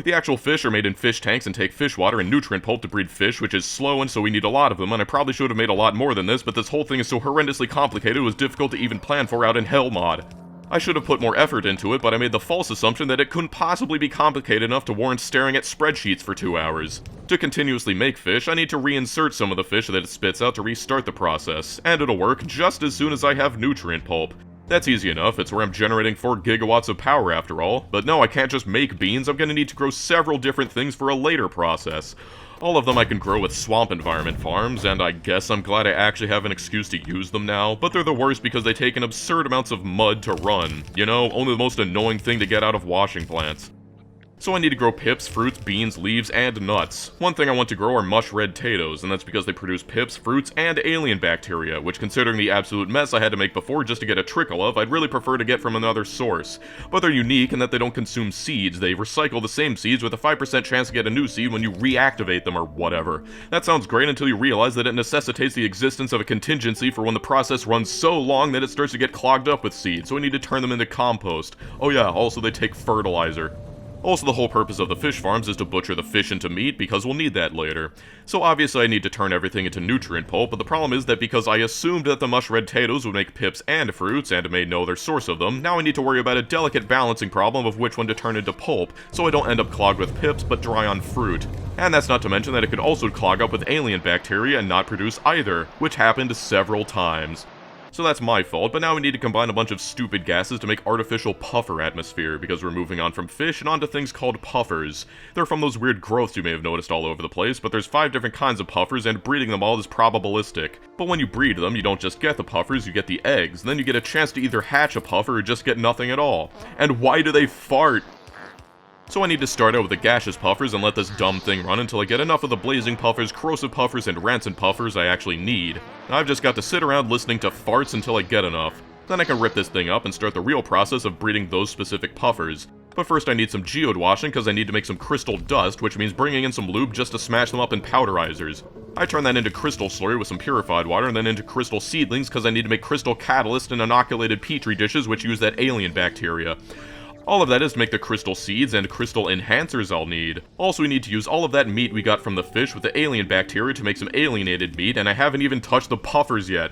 The actual fish are made in fish tanks and take fish water and nutrient pulp to breed fish, which is slow, and so we need a lot of them, and I probably should have made a lot more than this, but this whole thing is so horrendously complicated it was difficult to even plan for out in Hell mod. I should have put more effort into it, but I made the false assumption that it couldn't possibly be complicated enough to warrant staring at spreadsheets for 2 hours. To continuously make fish, I need to reinsert some of the fish that it spits out to restart the process, and it'll work just as soon as I have nutrient pulp. That's easy enough, it's where I'm generating 4 gigawatts of power after all, but no, I can't just make beans, I'm gonna need to grow several different things for a later process. All of them I can grow with swamp environment farms, and I guess I'm glad I actually have an excuse to use them now, but they're the worst because they take an absurd amounts of mud to run. You know, only the most annoying thing to get out of washing plants. So I need to grow pips, fruits, beans, leaves, and nuts. One thing I want to grow are mush red potatoes, and that's because they produce pips, fruits, and alien bacteria, which considering the absolute mess I had to make before just to get a trickle of, I'd really prefer to get from another source. But they're unique in that they don't consume seeds, they recycle the same seeds with a 5% chance to get a new seed when you reactivate them or whatever. That sounds great until you realize that it necessitates the existence of a contingency for when the process runs so long that it starts to get clogged up with seeds, so I need to turn them into compost. Oh yeah, also they take fertilizer. Also, the whole purpose of the fish farms is to butcher the fish into meat, because we'll need that later. So obviously I need to turn everything into nutrient pulp, but the problem is that because I assumed that the mush red potatoes would make pips and fruits, and made no other source of them, now I need to worry about a delicate balancing problem of which one to turn into pulp, so I don't end up clogged with pips, but dry on fruit. And that's not to mention that it could also clog up with alien bacteria and not produce either, which happened several times. So that's my fault, but now we need to combine a bunch of stupid gases to make artificial puffer atmosphere, because we're moving on from fish and onto things called puffers. They're from those weird growths you may have noticed all over the place, but there's 5 different kinds of puffers, and breeding them all is probabilistic. But when you breed them, you don't just get the puffers, you get the eggs, and then you get a chance to either hatch a puffer or just get nothing at all. And why do they fart? So I need to start out with the gaseous puffers and let this dumb thing run until I get enough of the blazing puffers, corrosive puffers, and rancid puffers I actually need. I've just got to sit around listening to farts until I get enough. Then I can rip this thing up and start the real process of breeding those specific puffers. But first I need some geode washing because I need to make some crystal dust, which means bringing in some lube just to smash them up in powderizers. I turn that into crystal slurry with some purified water and then into crystal seedlings because I need to make crystal catalyst and inoculated petri dishes which use that alien bacteria. All of that is to make the crystal seeds and crystal enhancers I'll need. Also, we need to use all of that meat we got from the fish with the alien bacteria to make some alienated meat, and I haven't even touched the puffers yet.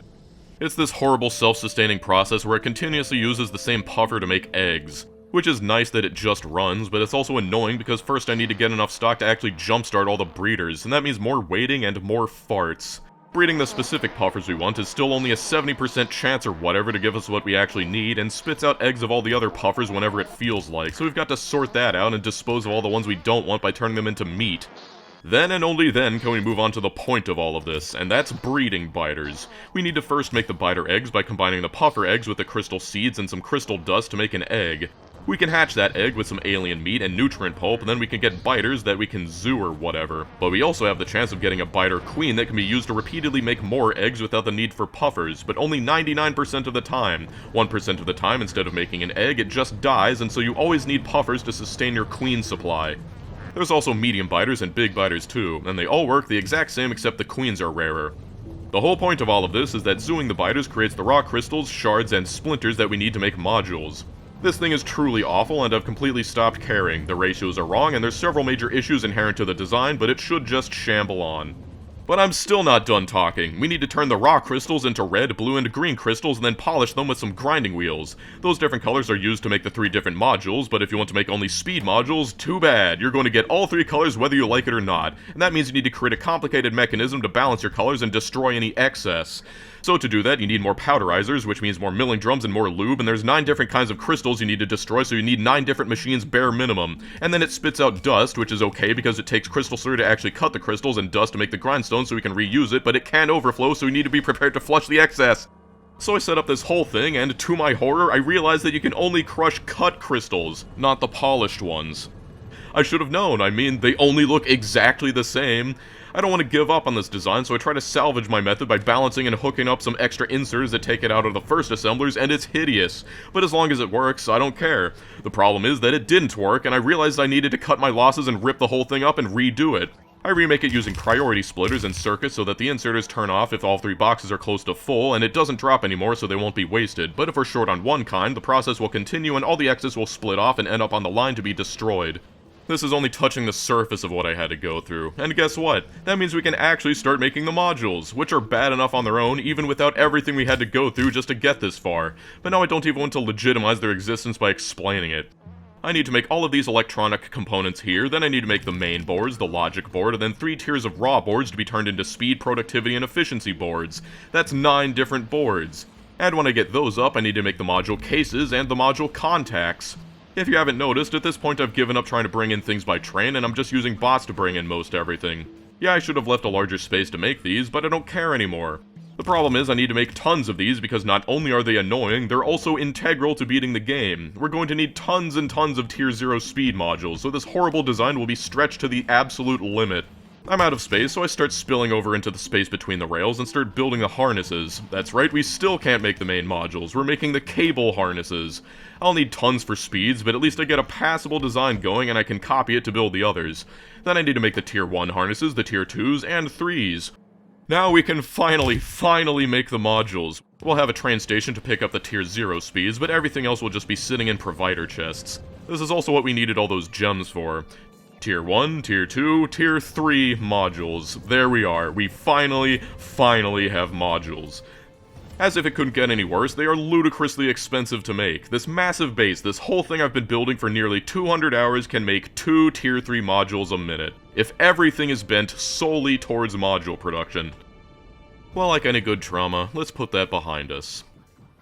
It's this horrible self-sustaining process where it continuously uses the same puffer to make eggs. Which is nice that it just runs, but it's also annoying because first I need to get enough stock to actually jumpstart all the breeders, and that means more waiting and more farts. Breeding the specific puffers we want is still only a 70% chance or whatever to give us what we actually need, and spits out eggs of all the other puffers whenever it feels like, so we've got to sort that out and dispose of all the ones we don't want by turning them into meat. Then and only then can we move on to the point of all of this, and that's breeding biters. We need to first make the biter eggs by combining the puffer eggs with the crystal seeds and some crystal dust to make an egg. We can hatch that egg with some alien meat and nutrient pulp, and then we can get biters that we can zoo or whatever. But we also have the chance of getting a biter queen that can be used to repeatedly make more eggs without the need for puffers, but only 99% of the time. 1% of the time, instead of making an egg, it just dies, and so you always need puffers to sustain your queen supply. There's also medium biters and big biters too, and they all work the exact same except the queens are rarer. The whole point of all of this is that zooing the biters creates the raw crystals, shards, and splinters that we need to make modules. This thing is truly awful, and I've completely stopped caring. The ratios are wrong, and there's several major issues inherent to the design, but it should just shamble on. But I'm still not done talking. We need to turn the raw crystals into red, blue, and green crystals and then polish them with some grinding wheels. Those different colors are used to make the 3 different modules, but if you want to make only speed modules, too bad. You're going to get all 3 colors whether you like it or not, and that means you need to create a complicated mechanism to balance your colors and destroy any excess. So to do that, you need more powderizers, which means more milling drums and more lube, and there's 9 different kinds of crystals you need to destroy, so you need 9 different machines bare minimum. And then it spits out dust, which is okay because it takes crystal slurry to actually cut the crystals and dust to make the grindstone so we can reuse it, but it can overflow, so we need to be prepared to flush the excess. So I set up this whole thing, and to my horror, I realized that you can only crush cut crystals, not the polished ones. I should have known, I mean, they only look exactly the same. I don't want to give up on this design, so I try to salvage my method by balancing and hooking up some extra inserts that take it out of the first assemblers, and it's hideous. But as long as it works, I don't care. The problem is that it didn't work, and I realized I needed to cut my losses and rip the whole thing up and redo it. I remake it using priority splitters and circuits so that the inserters turn off if all 3 boxes are close to full, and it doesn't drop anymore so they won't be wasted. But if we're short on one kind, the process will continue and all the excess will split off and end up on the line to be destroyed. This is only touching the surface of what I had to go through, and guess what? That means we can actually start making the modules, which are bad enough on their own, even without everything we had to go through just to get this far. But now I don't even want to legitimize their existence by explaining it. I need to make all of these electronic components here, then I need to make the main boards, the logic board, and then 3 tiers of raw boards to be turned into speed, productivity, and efficiency boards. That's 9 different boards. And when I get those up, I need to make the module cases and the module contacts. If you haven't noticed, at this point I've given up trying to bring in things by train, and I'm just using bots to bring in most everything. Yeah, I should have left a larger space to make these, but I don't care anymore. The problem is I need to make tons of these because not only are they annoying, they're also integral to beating the game. We're going to need tons and tons of Tier 0 speed modules, so this horrible design will be stretched to the absolute limit. I'm out of space, so I start spilling over into the space between the rails and start building the harnesses. That's right, we still can't make the main modules, we're making the cable harnesses. I'll need tons for speeds, but at least I get a passable design going and I can copy it to build the others. Then I need to make the Tier 1 harnesses, the Tier 2s, and 3s. Now we can finally make the modules. We'll have a train station to pick up the Tier 0 speeds, but everything else will just be sitting in provider chests. This is also what we needed all those gems for. Tier 1, Tier 2, Tier 3 modules. There we are. We finally have modules. As if it couldn't get any worse, they are ludicrously expensive to make. This massive base, this whole thing I've been building for nearly 200 hours can make 2 Tier 3 modules a minute, if everything is bent solely towards module production. Well, like any good trauma, let's put that behind us.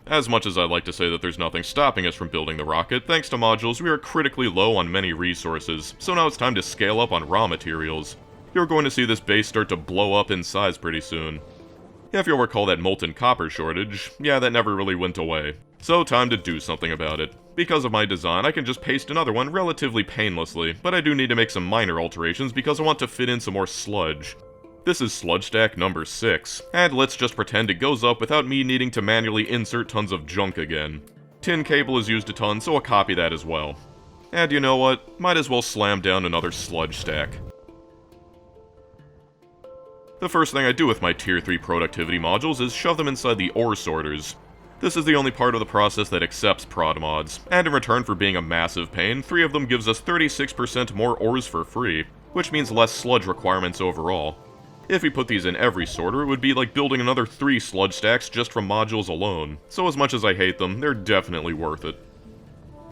As much as I'd like to say that there's nothing stopping us from building the rocket, thanks to modules we are critically low on many resources, so now it's time to scale up on raw materials. You're going to see this base start to blow up in size pretty soon. If you'll recall that molten copper shortage, yeah, that never really went away. So time to do something about it. Because of my design, I can just paste another one relatively painlessly, but I do need to make some minor alterations because I want to fit in some more sludge. This is sludge stack number 6, and let's just pretend it goes up without me needing to manually insert tons of junk again. Tin cable is used a ton, so I'll copy that as well. And you know what? Might as well slam down another sludge stack. The first thing I do with my Tier 3 productivity modules is shove them inside the ore sorters. This is the only part of the process that accepts prod mods, and in return for being a massive pain, 3 of them gives us 36% more ores for free, which means less sludge requirements overall. If we put these in every sorter, it would be like building another 3 sludge stacks just from modules alone, so as much as I hate them, they're definitely worth it.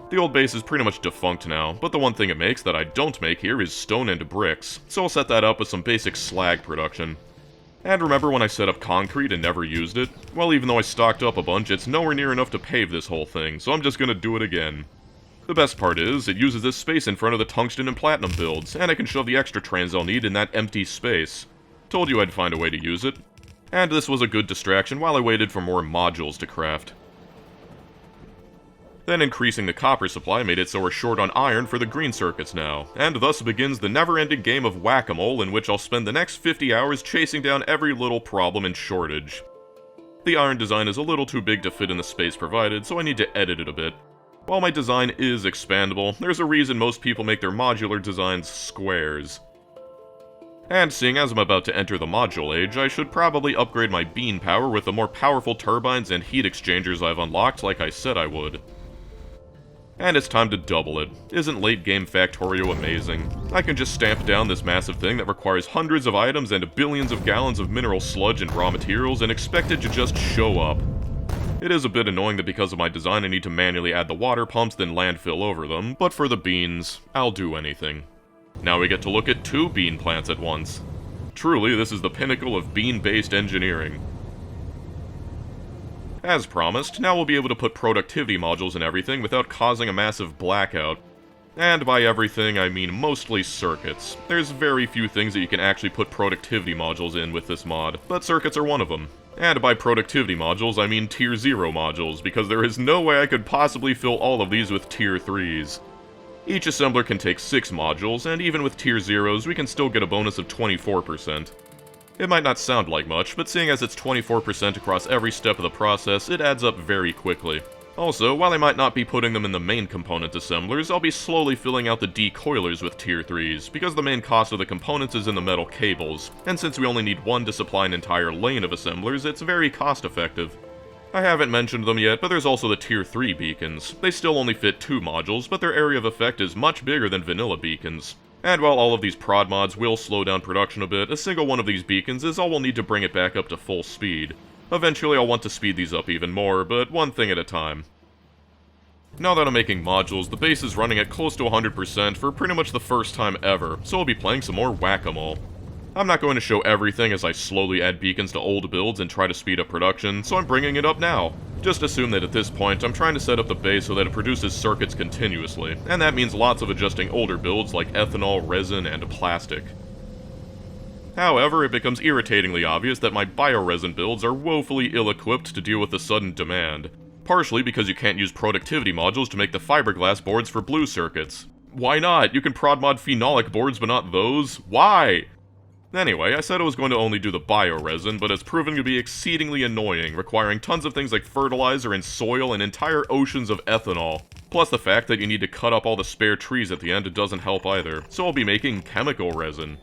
The old base is pretty much defunct now, but the one thing it makes that I don't make here is stone and bricks, so I'll set that up with some basic slag production. And remember when I set up concrete and never used it? Well, even though I stocked up a bunch, it's nowhere near enough to pave this whole thing, so I'm just gonna do it again. The best part is, it uses this space in front of the tungsten and platinum builds, and I can shove the extra trains I'll need in that empty space. Told you I'd find a way to use it. And this was a good distraction while I waited for more modules to craft. Then increasing the copper supply made it so we're short on iron for the green circuits now, and thus begins the never-ending game of whack-a-mole in which I'll spend the next 50 hours chasing down every little problem and shortage. The iron design is a little too big to fit in the space provided, so I need to edit it a bit. While my design is expandable, there's a reason most people make their modular designs squares. And seeing as I'm about to enter the module age, I should probably upgrade my bean power with the more powerful turbines and heat exchangers I've unlocked like I said I would. And it's time to double it. Isn't late-game Factorio amazing? I can just stamp down this massive thing that requires hundreds of items and billions of gallons of mineral sludge and raw materials and expect it to just show up. It is a bit annoying that because of my design I need to manually add the water pumps then landfill over them, but for the beans, I'll do anything. Now we get to look at 2 bean plants at once. Truly, this is the pinnacle of bean-based engineering. As promised, now we'll be able to put productivity modules in everything without causing a massive blackout. And by everything, I mean mostly circuits. There's very few things that you can actually put productivity modules in with this mod, but circuits are one of them. And by productivity modules, I mean Tier 0 modules, because there is no way I could possibly fill all of these with Tier 3s. Each assembler can take 6 modules, and even with Tier 0s, we can still get a bonus of 24%. It might not sound like much, but seeing as it's 24% across every step of the process, it adds up very quickly. Also, while I might not be putting them in the main component assemblers, I'll be slowly filling out the decoilers with Tier 3s, because the main cost of the components is in the metal cables, and since we only need 1 to supply an entire lane of assemblers, it's very cost effective. I haven't mentioned them yet, but there's also the Tier 3 beacons. They still only fit 2 modules, but their area of effect is much bigger than vanilla beacons. And while all of these prod mods will slow down production a bit, a single one of these beacons is all we'll need to bring it back up to full speed. Eventually I'll want to speed these up even more, but one thing at a time. Now that I'm making modules, the base is running at close to 100% for pretty much the first time ever, so I'll be playing some more whack-a-mole. I'm not going to show everything as I slowly add beacons to old builds and try to speed up production, so I'm bringing it up now. Just assume that at this point, I'm trying to set up the base so that it produces circuits continuously, and that means lots of adjusting older builds like ethanol, resin, and plastic. However, it becomes irritatingly obvious that my bioresin builds are woefully ill-equipped to deal with the sudden demand, partially because you can't use productivity modules to make the fiberglass boards for blue circuits. Why not? You can prod mod phenolic boards but not those? Why? Anyway, I said I was going to only do the bioresin, but it's proven to be exceedingly annoying, requiring tons of things like fertilizer and soil and entire oceans of ethanol. Plus the fact that you need to cut up all the spare trees at the end doesn't help either, so I'll be making chemical resin.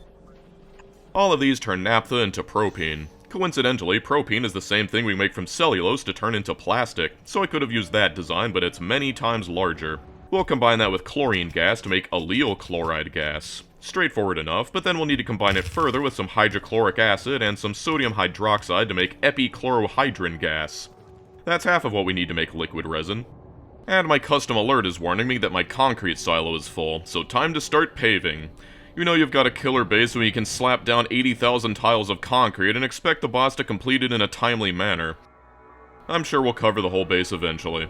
All of these turn naphtha into propene. Coincidentally, propene is the same thing we make from cellulose to turn into plastic, so I could have used that design, but it's many times larger. We'll combine that with chlorine gas to make allyl chloride gas. Straightforward enough, but then we'll need to combine it further with some hydrochloric acid and some sodium hydroxide to make epichlorohydrin gas. That's half of what we need to make liquid resin. And my custom alert is warning me that my concrete silo is full, so time to start paving. You know you've got a killer base when you can slap down 80,000 tiles of concrete and expect the boss to complete it in a timely manner. I'm sure we'll cover the whole base eventually.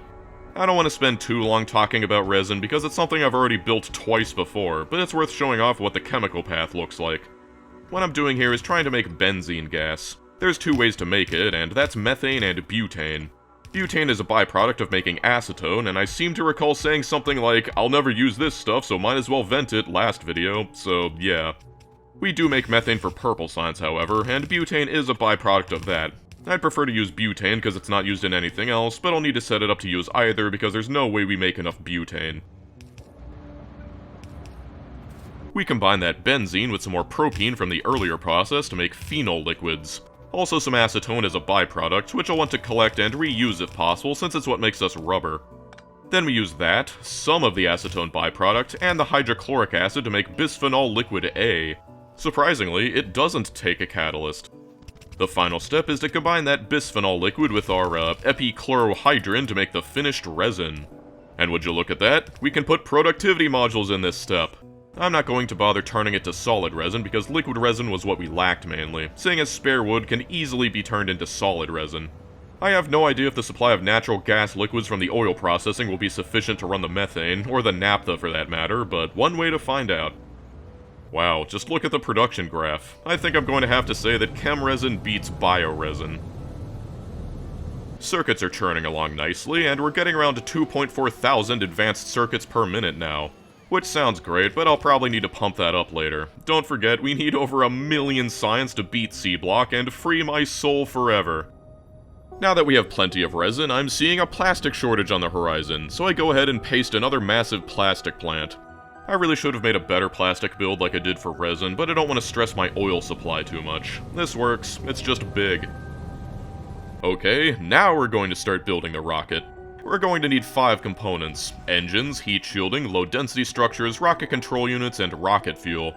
I don't want to spend too long talking about resin because it's something I've already built twice before, but it's worth showing off what the chemical path looks like. What I'm doing here is trying to make benzene gas. There's two ways to make it, and that's methane and butane. Butane is a byproduct of making acetone, and I seem to recall saying something like, "I'll never use this stuff, so might as well vent it" last video, so yeah. We do make methane for purple science, however, and butane is a byproduct of that. I'd prefer to use butane because it's not used in anything else, but I'll need to set it up to use either because there's no way we make enough butane. We combine that benzene with some more propene from the earlier process to make phenol liquids. Also some acetone as a byproduct, which I'll want to collect and reuse if possible since it's what makes us rubber. Then we use that, some of the acetone byproduct, and the hydrochloric acid to make bisphenol liquid A. Surprisingly, it doesn't take a catalyst. The final step is to combine that bisphenol liquid with our epichlorohydrin to make the finished resin. And would you look at that, we can put productivity modules in this step. I'm not going to bother turning it to solid resin because liquid resin was what we lacked mainly, seeing as spare wood can easily be turned into solid resin. I have no idea if the supply of natural gas liquids from the oil processing will be sufficient to run the methane, or the naphtha for that matter, but one way to find out. Wow, just look at the production graph. I think I'm going to have to say that chem resin beats bioresin. Circuits are churning along nicely, and we're getting around to 2.4 thousand advanced circuits per minute now. Which sounds great, but I'll probably need to pump that up later. Don't forget, we need over 1 million science to beat Seablock and free my soul forever. Now that we have plenty of resin, I'm seeing a plastic shortage on the horizon, so I go ahead and paste another massive plastic plant. I really should have made a better plastic build like I did for resin, but I don't want to stress my oil supply too much. This works, it's just big. Okay, now we're going to start building the rocket. We're going to need 5 components: engines, heat shielding, low-density structures, rocket control units, and rocket fuel.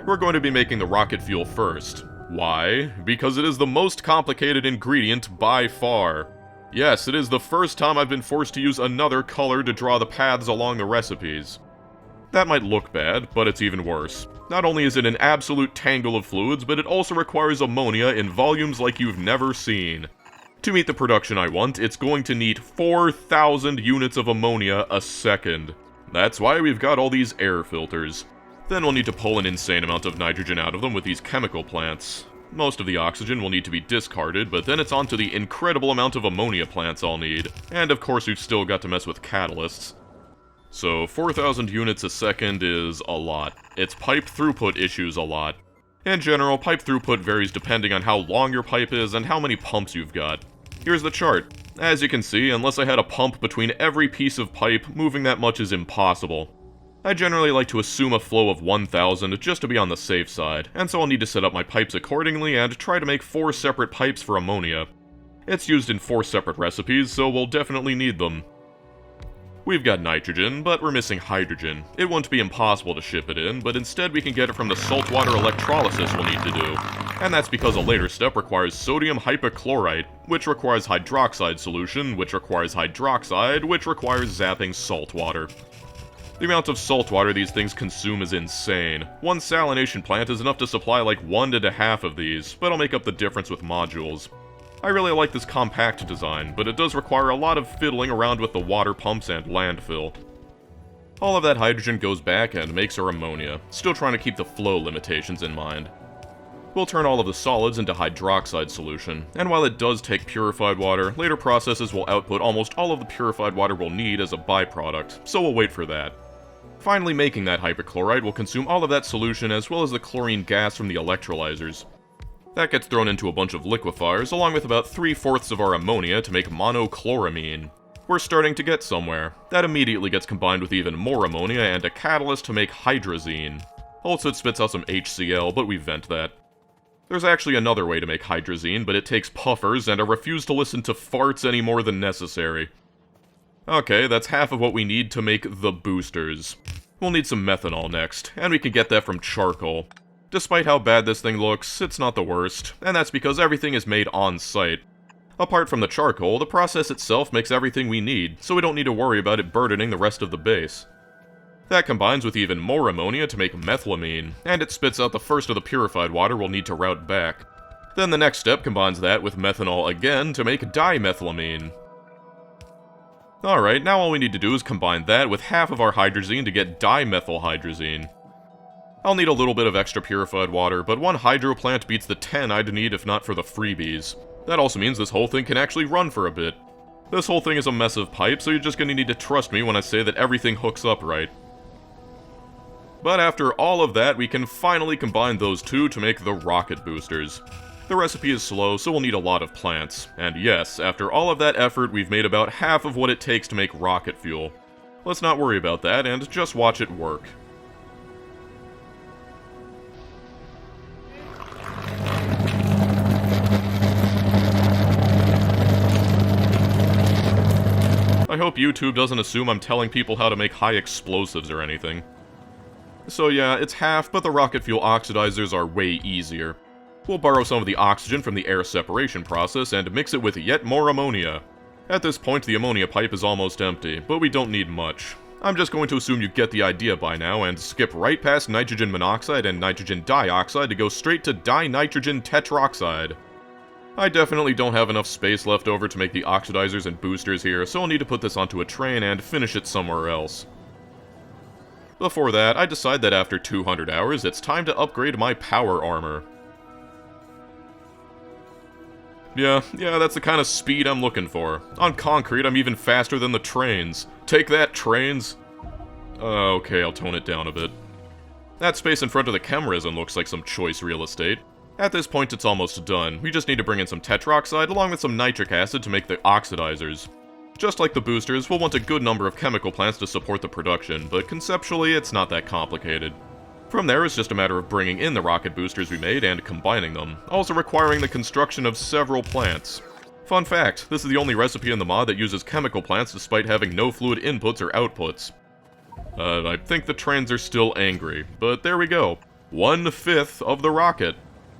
We're going to be making the rocket fuel first. Why? Because it is the most complicated ingredient by far. Yes, it is the first time I've been forced to use another color to draw the paths along the recipes. That might look bad, but it's even worse. Not only is it an absolute tangle of fluids, but it also requires ammonia in volumes like you've never seen. To meet the production I want, it's going to need 4,000 units of ammonia a second. That's why we've got all these air filters. Then we'll need to pull an insane amount of nitrogen out of them with these chemical plants. Most of the oxygen will need to be discarded, but then it's on to the incredible amount of ammonia plants I'll need. And of course we've still got to mess with catalysts. So 4,000 units a second is a lot. It's pipe throughput issues a lot. In general, pipe throughput varies depending on how long your pipe is and how many pumps you've got. Here's the chart. As you can see, unless I had a pump between every piece of pipe, moving that much is impossible. I generally like to assume a flow of 1,000 just to be on the safe side, and so I'll need to set up my pipes accordingly and try to make 4 separate pipes for ammonia. It's used in 4 separate recipes, so we'll definitely need them. We've got nitrogen, but we're missing hydrogen. It won't be impossible to ship it in, but instead we can get it from the saltwater electrolysis we'll need to do. And that's because a later step requires sodium hypochlorite, which requires hydroxide solution, which requires hydroxide, which requires zapping saltwater. The amount of saltwater these things consume is insane. One salination plant is enough to supply like 1 to half of these, but I'll make up the difference with modules. I really like this compact design, but it does require a lot of fiddling around with the water pumps and landfill. All of that hydrogen goes back and makes our ammonia, still trying to keep the flow limitations in mind. We'll turn all of the solids into hydroxide solution, and while it does take purified water, later processes will output almost all of the purified water we'll need as a byproduct, so we'll wait for that. Finally making that hypochlorite will consume all of that solution as well as the chlorine gas from the electrolyzers. That gets thrown into a bunch of liquefiers, along with about 3/4 of our ammonia to make monochloramine. We're starting to get somewhere. That immediately gets combined with even more ammonia and a catalyst to make hydrazine. Also it spits out some HCl, but we vent that. There's actually another way to make hydrazine, but it takes puffers, and I refuse to listen to farts any more than necessary. Okay, that's half of what we need to make the boosters. We'll need some methanol next, and we can get that from charcoal. Despite how bad this thing looks, it's not the worst, and that's because everything is made on-site. Apart from the charcoal, the process itself makes everything we need, so we don't need to worry about it burdening the rest of the base. That combines with even more ammonia to make methylamine, and it spits out the first of the purified water we'll need to route back. Then the next step combines that with methanol again to make dimethylamine. Alright, now all we need to do is combine that with half of our hydrazine to get dimethylhydrazine. I'll need a little bit of extra purified water, but one hydro plant beats the 10 I'd need if not for the freebies. That also means this whole thing can actually run for a bit. This whole thing is a mess of pipe, so you're just gonna need to trust me when I say that everything hooks up right. But after all of that, we can finally combine those two to make the rocket boosters. The recipe is slow, so we'll need a lot of plants. And yes, after all of that effort, we've made about half of what it takes to make rocket fuel. Let's not worry about that, and just watch it work. I hope YouTube doesn't assume I'm telling people how to make high explosives or anything. So yeah, it's half, but the rocket fuel oxidizers are way easier. We'll borrow some of the oxygen from the air separation process and mix it with yet more ammonia. At this point, the ammonia pipe is almost empty, but we don't need much. I'm just going to assume you get the idea by now and skip right past nitrogen monoxide and nitrogen dioxide to go straight to dinitrogen tetroxide. I definitely don't have enough space left over to make the oxidizers and boosters here, so I'll need to put this onto a train and finish it somewhere else. Before that, I decide that after 200 hours, it's time to upgrade my power armor. Yeah, that's the kind of speed I'm looking for. On concrete, I'm even faster than the trains. Take that, trains! Okay, I'll tone it down a bit. That space in front of the chem resin looks like some choice real estate. At this point, it's almost done. We just need to bring in some tetroxide along with some nitric acid to make the oxidizers. Just like the boosters, we'll want a good number of chemical plants to support the production, but conceptually, it's not that complicated. From there, it's just a matter of bringing in the rocket boosters we made and combining them, also requiring the construction of several plants. Fun fact, this is the only recipe in the mod that uses chemical plants despite having no fluid inputs or outputs. I think the trains are still angry, but there we go. 1/5 of the rocket.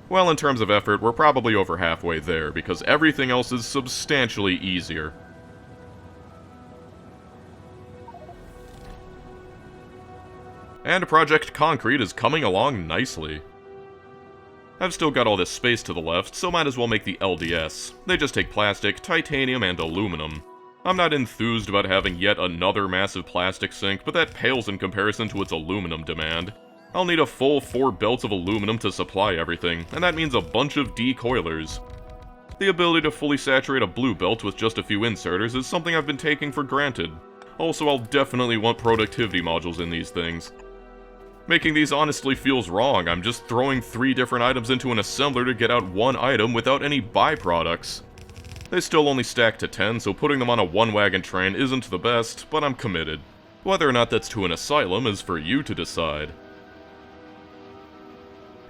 Well, in terms of effort, we're probably over halfway there, because everything else is substantially easier. And Project Concrete is coming along nicely. I've still got all this space to the left, so might as well make the LDS. They just take plastic, titanium, and aluminum. I'm not enthused about having yet another massive plastic sink, but that pales in comparison to its aluminum demand. I'll need a full 4 belts of aluminum to supply everything, and that means a bunch of decoilers. The ability to fully saturate a blue belt with just a few inserters is something I've been taking for granted. Also, I'll definitely want productivity modules in these things. Making these honestly feels wrong. I'm just throwing 3 different items into an assembler to get out one item without any byproducts. They still only stack to 10, so putting them on a one-wagon train isn't the best, but I'm committed. Whether or not that's to an asylum is for you to decide.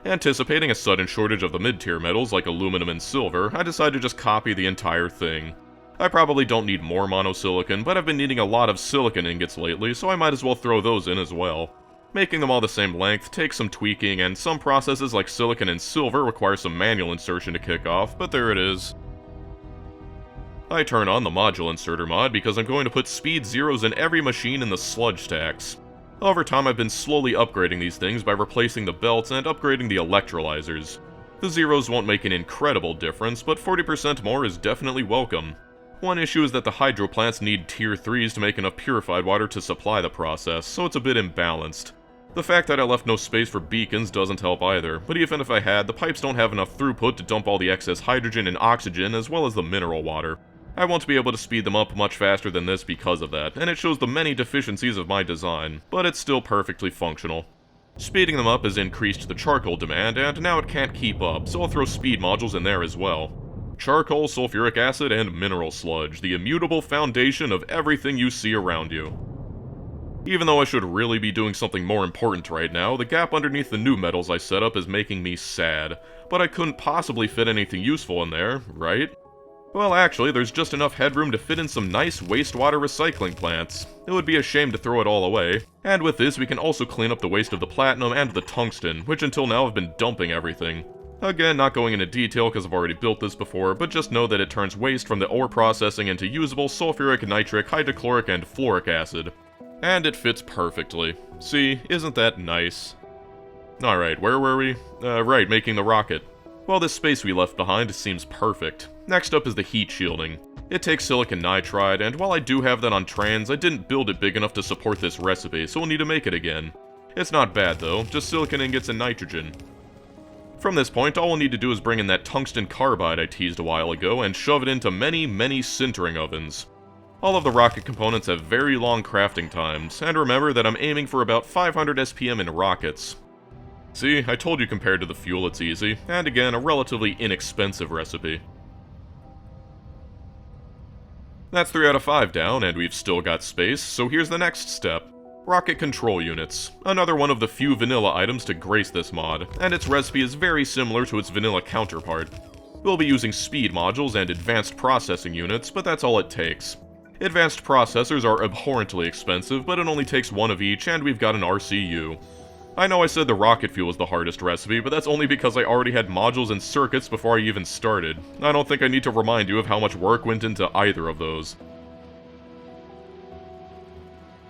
Anticipating a sudden shortage of the mid-tier metals like aluminum and silver, I decided to just copy the entire thing. I probably don't need more monosilicon, but I've been needing a lot of silicon ingots lately, so I might as well throw those in as well. Making them all the same length takes some tweaking, and some processes like silicon and silver require some manual insertion to kick off, but there it is. I turn on the module inserter mod because I'm going to put speed zeros in every machine in the sludge stacks. Over time I've been slowly upgrading these things by replacing the belts and upgrading the electrolyzers. The zeros won't make an incredible difference, but 40% more is definitely welcome. One issue is that the hydro plants need tier 3s to make enough purified water to supply the process, so it's a bit imbalanced. The fact that I left no space for beacons doesn't help either, but even if I had, the pipes don't have enough throughput to dump all the excess hydrogen and oxygen as well as the mineral water. I won't be able to speed them up much faster than this because of that, and it shows the many deficiencies of my design, but it's still perfectly functional. Speeding them up has increased the charcoal demand, and now it can't keep up, so I'll throw speed modules in there as well. Charcoal, sulfuric acid, and mineral sludge, the immutable foundation of everything you see around you. Even though I should really be doing something more important right now, the gap underneath the new metals I set up is making me sad. But I couldn't possibly fit anything useful in there, right? Well, actually, there's just enough headroom to fit in some nice wastewater recycling plants. It would be a shame to throw it all away. And with this, we can also clean up the waste of the platinum and the tungsten, which until now have been dumping everything. Again, not going into detail because I've already built this before, but just know that it turns waste from the ore processing into usable sulfuric, nitric, hydrochloric, and fluoric acid. And it fits perfectly. See, isn't that nice? Alright, where were we? Right, making the rocket. Well, this space we left behind seems perfect. Next up is the heat shielding. It takes silicon nitride, and while I do have that on trans, I didn't build it big enough to support this recipe, so we'll need to make it again. It's not bad though, just silicon ingots and nitrogen. From this point, all we'll need to do is bring in that tungsten carbide I teased a while ago and shove it into many, many sintering ovens. All of the rocket components have very long crafting times, and remember that I'm aiming for about 500 SPM in rockets. See, I told you compared to the fuel it's easy, and again, a relatively inexpensive recipe. That's 3 out of 5 down, and we've still got space, so here's the next step. Rocket control units, another one of the few vanilla items to grace this mod, and its recipe is very similar to its vanilla counterpart. We'll be using speed modules and advanced processing units, but that's all it takes. Advanced processors are abhorrently expensive, but it only takes one of each, and we've got an RCU. I know I said the rocket fuel was the hardest recipe, but that's only because I already had modules and circuits before I even started. I don't think I need to remind you of how much work went into either of those.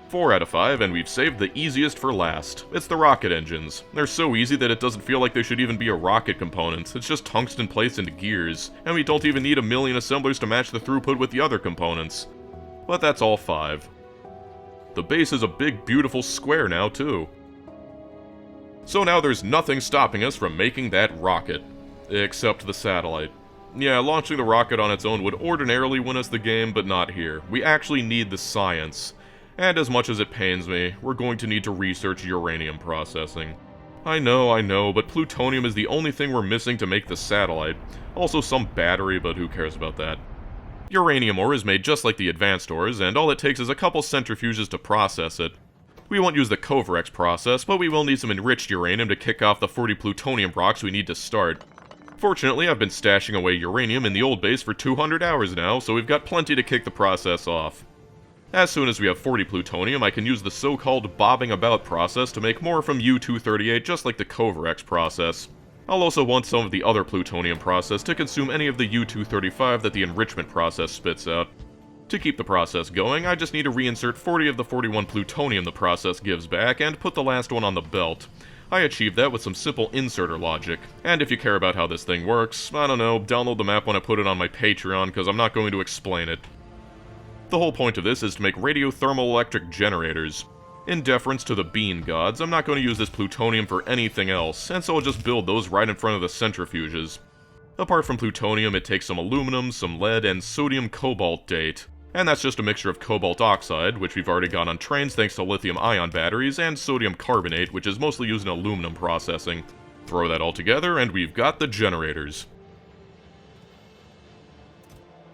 4 out of 5, and we've saved the easiest for last. It's the rocket engines. They're so easy that it doesn't feel like they should even be a rocket component. It's just tungsten plates into gears, and we don't even need a million assemblers to match the throughput with the other components. But that's all 5. The base is a big, beautiful square now, too. So now there's nothing stopping us from making that rocket. Except the satellite. Yeah, launching the rocket on its own would ordinarily win us the game, but not here. We actually need the science. And as much as it pains me, we're going to need to research uranium processing. I know, but plutonium is the only thing we're missing to make the satellite. Also some battery, but who cares about that? Uranium ore is made just like the advanced ores, and all it takes is a couple centrifuges to process it. We won't use the Kovarex process, but we will need some enriched uranium to kick off the 40 plutonium rocks we need to start. Fortunately, I've been stashing away uranium in the old base for 200 hours now, so we've got plenty to kick the process off. As soon as we have 40 plutonium, I can use the so-called bobbing about process to make more from U-238 just like the Kovarex process. I'll also want some of the other plutonium process to consume any of the U-235 that the enrichment process spits out. To keep the process going, I just need to reinsert 40 of the 41 plutonium the process gives back and put the last one on the belt. I achieved that with some simple inserter logic. And if you care about how this thing works, I don't know, download the map when I put it on my Patreon because I'm not going to explain it. The whole point of this is to make radiothermal-electric generators. In deference to the bean gods, I'm not going to use this plutonium for anything else, and so I'll just build those right in front of the centrifuges. Apart from plutonium, it takes some aluminum, some lead, and sodium cobalt-date. And that's just a mixture of cobalt oxide, which we've already got on trains thanks to lithium-ion batteries, and sodium carbonate, which is mostly used in aluminum processing. Throw that all together, and we've got the generators.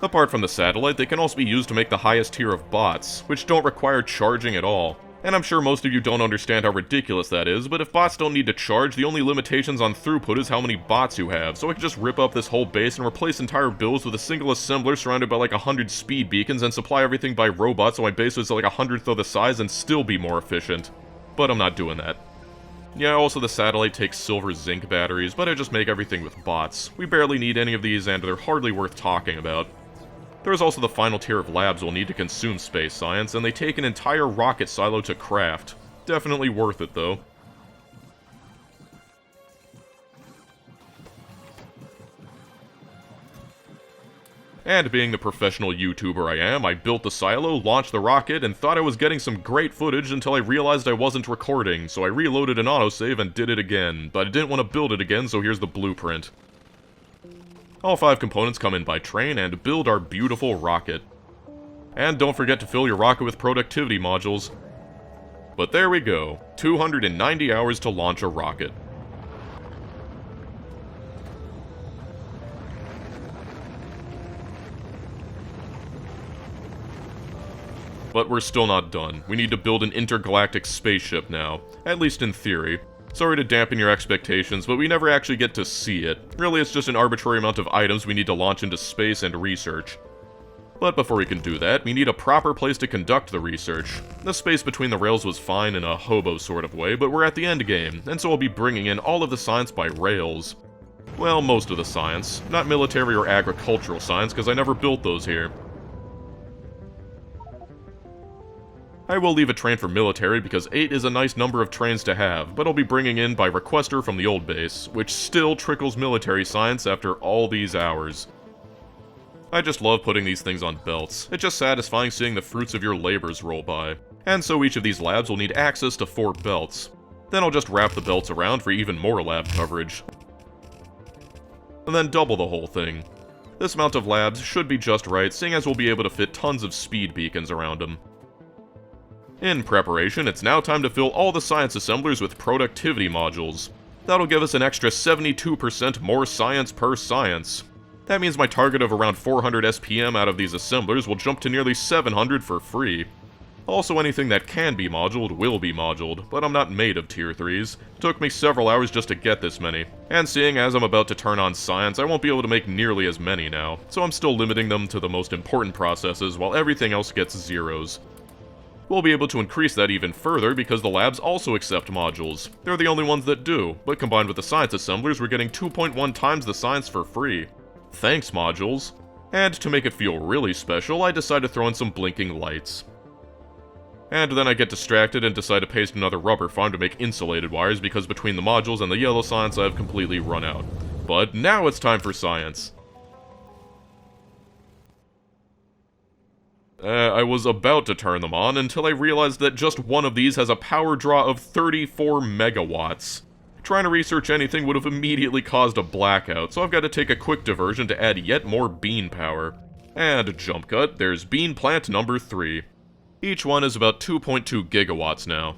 Apart from the satellite, they can also be used to make the highest tier of bots, which don't require charging at all. And I'm sure most of you don't understand how ridiculous that is, but if bots don't need to charge, the only limitations on throughput is how many bots you have, so I could just rip up this whole base and replace entire builds with a single assembler surrounded by like 100 speed beacons and supply everything by robots so my base was like 100th of the size and still be more efficient. But I'm not doing that. Yeah, also the satellite takes silver zinc batteries, but I just make everything with bots. We barely need any of these and they're hardly worth talking about. There's also the final tier of labs we'll need to consume space science, and they take an entire rocket silo to craft. Definitely worth it, though. And being the professional YouTuber I am, I built the silo, launched the rocket, and thought I was getting some great footage until I realized I wasn't recording, so I reloaded an autosave and did it again, but I didn't want to build it again, so here's the blueprint. All 5 components come in by train and build our beautiful rocket. And don't forget to fill your rocket with productivity modules. But there we go, 290 hours to launch a rocket. But we're still not done. We need to build an intergalactic spaceship now, at least in theory. Sorry to dampen your expectations, but we never actually get to see it. Really, it's just an arbitrary amount of items we need to launch into space and research. But before we can do that, we need a proper place to conduct the research. The space between the rails was fine in a hobo sort of way, but we're at the end game, and so I'll be bringing in all of the science by rails. Well, most of the science. Not military or agricultural science, because I never built those here. I will leave a train for military because 8 is a nice number of trains to have, but I'll be bringing in by requester from the old base, which still trickles military science after all these hours. I just love putting these things on belts. It's just satisfying seeing the fruits of your labors roll by. And so each of these labs will need access to 4 belts. Then I'll just wrap the belts around for even more lab coverage. And then double the whole thing. This amount of labs should be just right, seeing as we'll be able to fit tons of speed beacons around them. In preparation, it's now time to fill all the science assemblers with productivity modules. That'll give us an extra 72% more science per science. That means my target of around 400 SPM out of these assemblers will jump to nearly 700 for free. Also, anything that can be moduled will be moduled, but I'm not made of tier 3s. Took me several hours just to get this many. And seeing as I'm about to turn on science, I won't be able to make nearly as many now, so I'm still limiting them to the most important processes while everything else gets zeros. We'll be able to increase that even further because the labs also accept modules. They're the only ones that do, but combined with the science assemblers, we're getting 2.1 times the science for free. Thanks, modules. And to make it feel really special, I decide to throw in some blinking lights. And then I get distracted and decide to paste another rubber farm to make insulated wires because between the modules and the yellow science I've completely run out. But now it's time for science. I was about to turn them on until I realized that just one of these has a power draw of 34 megawatts. Trying to research anything would have immediately caused a blackout, so I've got to take a quick diversion to add yet more bean power. And jump cut, there's bean plant number 3. Each one is about 2.2 gigawatts now.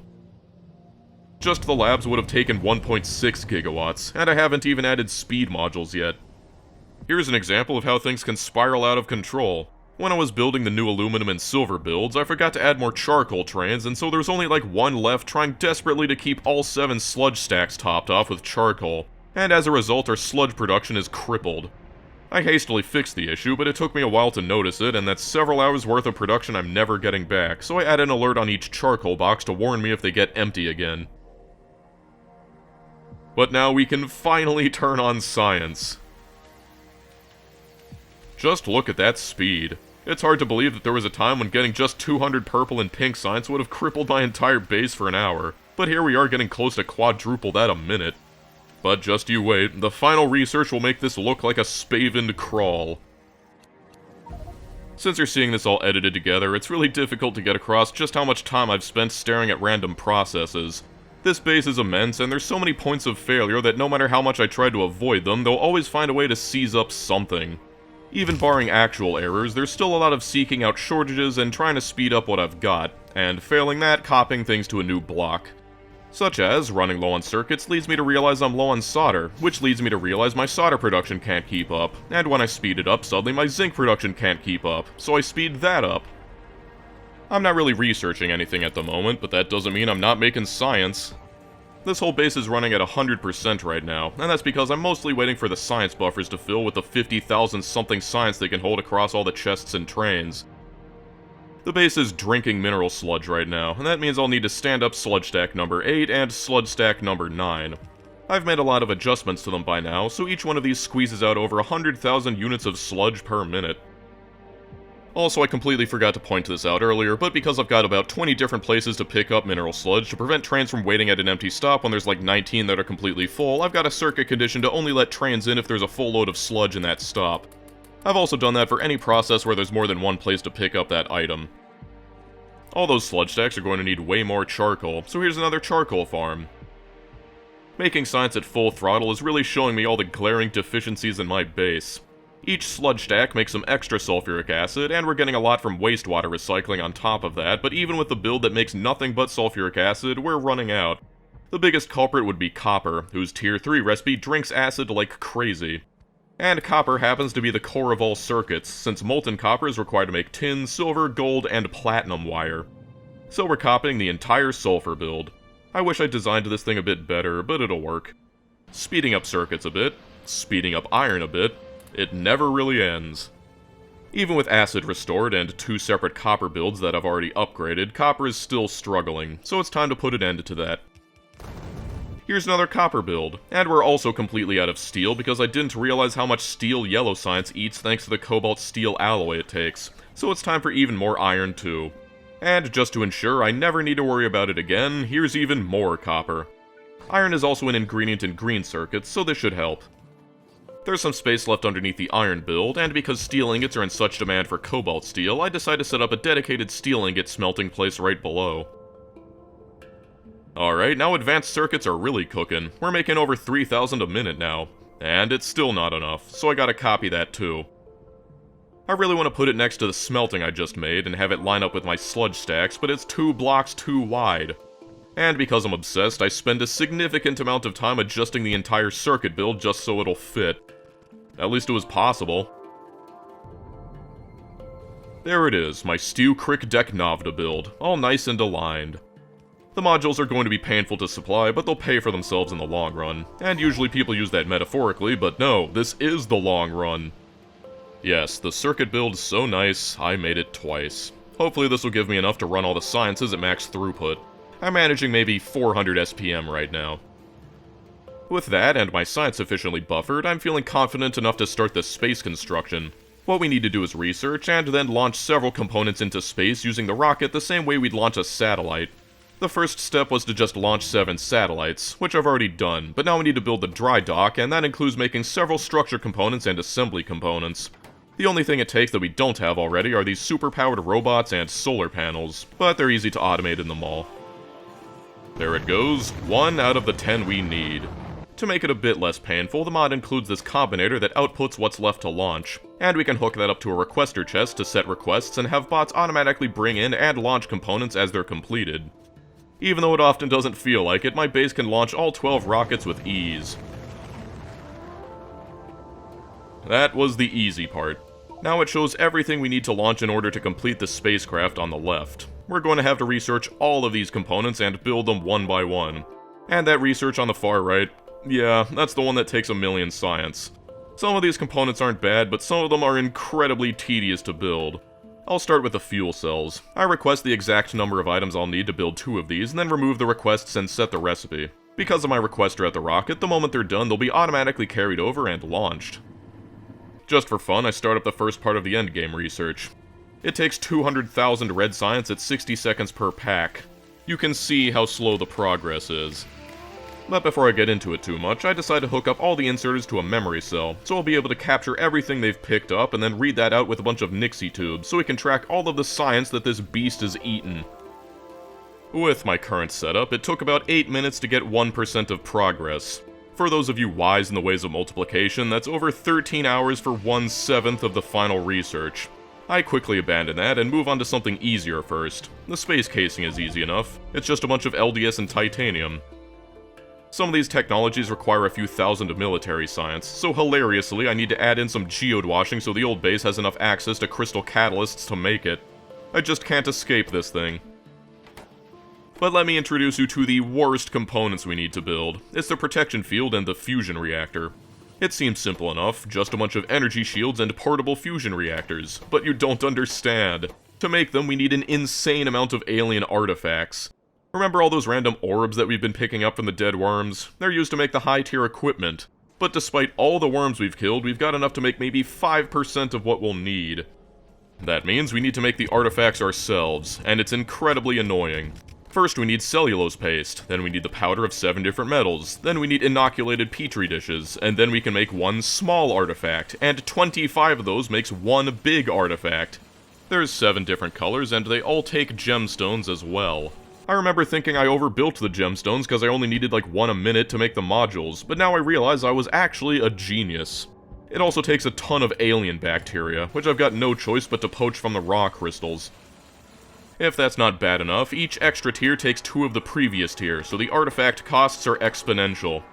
Just the labs would have taken 1.6 gigawatts, and I haven't even added speed modules yet. Here's an example of how things can spiral out of control. When I was building the new aluminum and silver builds, I forgot to add more charcoal trains, and so there's only like one left trying desperately to keep all 7 sludge stacks topped off with charcoal, and as a result our sludge production is crippled. I hastily fixed the issue, but it took me a while to notice it, and that's several hours worth of production I'm never getting back, so I add an alert on each charcoal box to warn me if they get empty again. But now we can finally turn on science. Just look at that speed. It's hard to believe that there was a time when getting just 200 purple and pink science would have crippled my entire base for an hour, but here we are getting close to quadruple that a minute. But just you wait, the final research will make this look like a spavined crawl. Since you're seeing this all edited together, it's really difficult to get across just how much time I've spent staring at random processes. This base is immense, and there's so many points of failure that no matter how much I try to avoid them, they'll always find a way to seize up something. Even barring actual errors, there's still a lot of seeking out shortages and trying to speed up what I've got, and failing that, copying things to a new block. Such as, running low on circuits leads me to realize I'm low on solder, which leads me to realize my solder production can't keep up, and when I speed it up, suddenly my zinc production can't keep up, so I speed that up. I'm not really researching anything at the moment, but that doesn't mean I'm not making science. This whole base is running at 100% right now, and that's because I'm mostly waiting for the science buffers to fill with the 50,000 something science they can hold across all the chests and trains. The base is drinking mineral sludge right now, and that means I'll need to stand up sludge stack number 8 and sludge stack number 9. I've made a lot of adjustments to them by now, so each one of these squeezes out over 100,000 units of sludge per minute. Also, I completely forgot to point this out earlier, but because I've got about 20 different places to pick up mineral sludge to prevent trains from waiting at an empty stop when there's like 19 that are completely full, I've got a circuit condition to only let trains in if there's a full load of sludge in that stop. I've also done that for any process where there's more than one place to pick up that item. All those sludge stacks are going to need way more charcoal, so here's another charcoal farm. Making science at full throttle is really showing me all the glaring deficiencies in my base. Each sludge stack makes some extra sulfuric acid, and we're getting a lot from wastewater recycling on top of that, but even with the build that makes nothing but sulfuric acid, we're running out. The biggest culprit would be copper, whose tier 3 recipe drinks acid like crazy. And copper happens to be the core of all circuits, since molten copper is required to make tin, silver, gold, and platinum wire. So we're copying the entire sulfur build. I wish I designed this thing a bit better, but it'll work. Speeding up circuits a bit, speeding up iron a bit, it never really ends. Even with acid restored and 2 separate copper builds that I've already upgraded, copper is still struggling, so it's time to put an end to that. Here's another copper build, and we're also completely out of steel because I didn't realize how much steel yellow science eats thanks to the cobalt steel alloy it takes, so it's time for even more iron too. And just to ensure I never need to worry about it again, here's even more copper. Iron is also an ingredient in green circuits, so this should help. There's some space left underneath the iron build, and because steel ingots are in such demand for cobalt steel, I decided to set up a dedicated steel ingot smelting place right below. Alright, now advanced circuits are really cooking. We're making over 3,000 a minute now. And it's still not enough, so I gotta copy that too. I really want to put it next to the smelting I just made and have it line up with my sludge stacks, but it's 2 blocks too wide. And because I'm obsessed, I spend a significant amount of time adjusting the entire circuit build just so it'll fit. At least it was possible. There it is, my Stew Crick Deck Navda build, all nice and aligned. The modules are going to be painful to supply, but they'll pay for themselves in the long run. And usually people use that metaphorically, but no, this is the long run. Yes, the circuit build is so nice, I made it twice. Hopefully this will give me enough to run all the sciences at max throughput. I'm managing maybe 400 SPM right now. With that, and my science sufficiently buffered, I'm feeling confident enough to start the space construction. What we need to do is research, and then launch several components into space using the rocket the same way we'd launch a satellite. The first step was to just launch 7 satellites, which I've already done, but now we need to build the dry dock, and that includes making several structure components and assembly components. The only thing it takes that we don't have already are these super-powered robots and solar panels, but they're easy to automate in the mall. There it goes, 1 out of the 10 we need. To make it a bit less painful, the mod includes this combinator that outputs what's left to launch, and we can hook that up to a requester chest to set requests and have bots automatically bring in and launch components as they're completed. Even though it often doesn't feel like it, my base can launch all 12 rockets with ease. That was the easy part. Now it shows everything we need to launch in order to complete the spacecraft on the left. We're going to have to research all of these components and build them one by one. And that research on the far right, yeah, that's the one that takes a million science. Some of these components aren't bad, but some of them are incredibly tedious to build. I'll start with the fuel cells. I request the exact number of items I'll need to build 2 of these, and then remove the requests and set the recipe. Because of my requester at the rocket, the moment they're done, they'll be automatically carried over and launched. Just for fun, I start up the first part of the endgame research. It takes 200,000 red science at 60 seconds per pack. You can see how slow the progress is. But before I get into it too much, I decide to hook up all the inserters to a memory cell, so I'll be able to capture everything they've picked up and then read that out with a bunch of Nixie tubes, so we can track all of the science that this beast has eaten. With my current setup, it took about 8 minutes to get 1% of progress. For those of you wise in the ways of multiplication, that's over 13 hours for 1/7 of the final research. I quickly abandon that and move on to something easier first. The space casing is easy enough. It's just a bunch of LDS and titanium. Some of these technologies require a few thousand of military science, so hilariously I need to add in some geode washing so the old base has enough access to crystal catalysts to make it. I just can't escape this thing. But let me introduce you to the worst components we need to build. It's the protection field and the fusion reactor. It seems simple enough, just a bunch of energy shields and portable fusion reactors, but you don't understand. To make them, we need an insane amount of alien artifacts. Remember all those random orbs that we've been picking up from the dead worms? They're used to make the high-tier equipment. But despite all the worms we've killed, we've got enough to make maybe 5% of what we'll need. That means we need to make the artifacts ourselves, and it's incredibly annoying. First we need cellulose paste, then we need the powder of 7 different metals, then we need inoculated petri dishes, and then we can make one small artifact, and 25 of those makes one big artifact. There's 7 different colors, and they all take gemstones as well. I remember thinking I overbuilt the gemstones because I only needed like 1 a minute to make the modules, but now I realize I was actually a genius. It also takes a ton of alien bacteria, which I've got no choice but to poach from the raw crystals. If that's not bad enough, each extra tier takes 2 of the previous tier, so the artifact costs are exponential.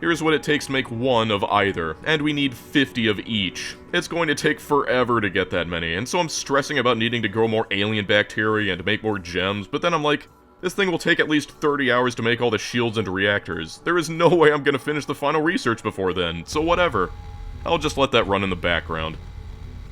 Here's what it takes to make 1 of either, and we need 50 of each. It's going to take forever to get that many, and so I'm stressing about needing to grow more alien bacteria and to make more gems, but then I'm like, this thing will take at least 30 hours to make all the shields and reactors. There is no way I'm gonna finish the final research before then, so whatever. I'll just let that run in the background.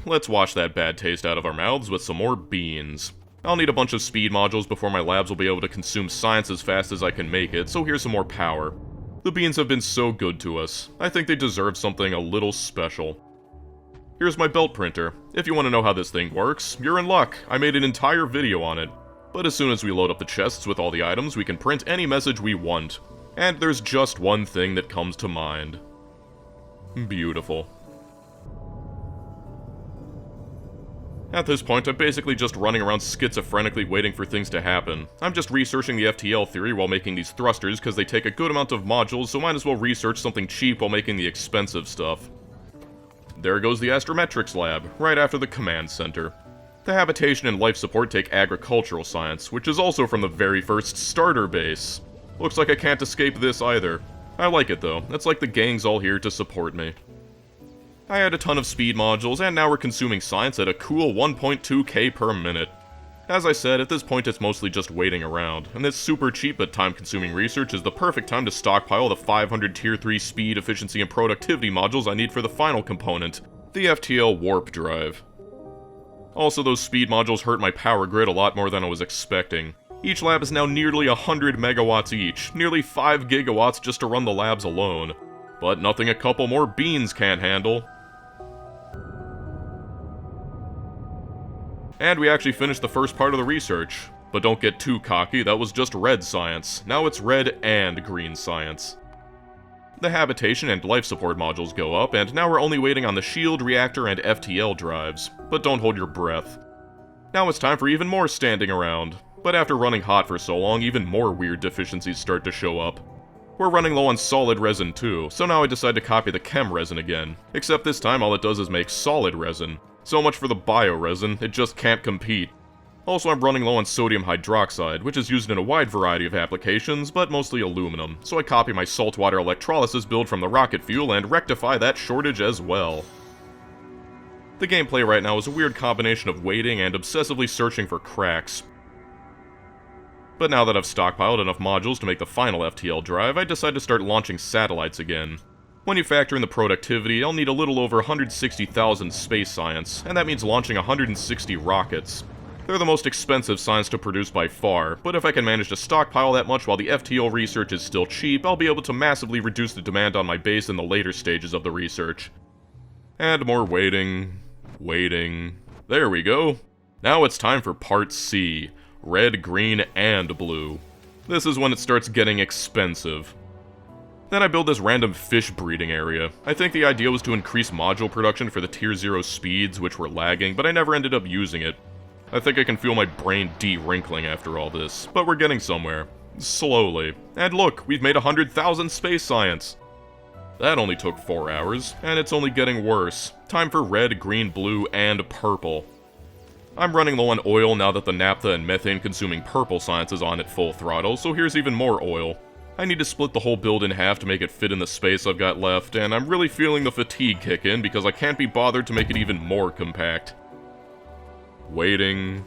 Let's wash that bad taste out of our mouths with some more beans. I'll need a bunch of speed modules before my labs will be able to consume science as fast as I can make it, so here's some more power. The beans have been so good to us. I think they deserve something a little special. Here's my belt printer. If you want to know how this thing works, you're in luck. I made an entire video on it. But as soon as we load up the chests with all the items, we can print any message we want. And there's just one thing that comes to mind. Beautiful. At this point, I'm basically just running around schizophrenically waiting for things to happen. I'm just researching the FTL theory while making these thrusters because they take a good amount of modules, so might as well research something cheap while making the expensive stuff. There goes the astrometrics lab, right after the command center. The habitation and life support take agricultural science, which is also from the very first starter base. Looks like I can't escape this either. I like it though, it's like the gang's all here to support me. I had a ton of speed modules, and now we're consuming science at a cool 1.2k per minute. As I said, at this point it's mostly just waiting around, and this super cheap but time-consuming research is the perfect time to stockpile the 500 Tier 3 speed, efficiency, and productivity modules I need for the final component, the FTL warp drive. Also, those speed modules hurt my power grid a lot more than I was expecting. Each lab is now nearly 100 megawatts each, nearly 5 gigawatts just to run the labs alone. But nothing a couple more beans can't handle. And we actually finished the first part of the research. But don't get too cocky, that was just red science. Now it's red and green science. The habitation and life support modules go up, and now we're only waiting on the shield, reactor, and FTL drives. But don't hold your breath. Now it's time for even more standing around. But after running hot for so long, even more weird deficiencies start to show up. We're running low on solid resin too, so now I decide to copy the chem resin again. Except this time all it does is make solid resin. So much for the bio-resin, it just can't compete. Also, I'm running low on sodium hydroxide, which is used in a wide variety of applications, but mostly aluminum, so I copy my saltwater electrolysis build from the rocket fuel and rectify that shortage as well. The gameplay right now is a weird combination of waiting and obsessively searching for cracks. But now that I've stockpiled enough modules to make the final FTL drive, I decide to start launching satellites again. When you factor in the productivity, I'll need a little over 160,000 space science, and that means launching 160 rockets. They're the most expensive science to produce by far, but if I can manage to stockpile that much while the FTL research is still cheap, I'll be able to massively reduce the demand on my base in the later stages of the research. And more waiting. There we go. Now it's time for Part C. Red, green, and blue. This is when it starts getting expensive. Then I build this random fish breeding area. I think the idea was to increase module production for the Tier 0 speeds, which were lagging, but I never ended up using it. I think I can feel my brain de-wrinkling after all this, but we're getting somewhere. Slowly. And look, we've made 100,000 space science! That only took 4 hours, and it's only getting worse. Time for red, green, blue, and purple. I'm running low on oil now that the naphtha and methane-consuming purple science is on at full throttle, so here's even more oil. I need to split the whole build in half to make it fit in the space I've got left, and I'm really feeling the fatigue kick in because I can't be bothered to make it even more compact. Waiting.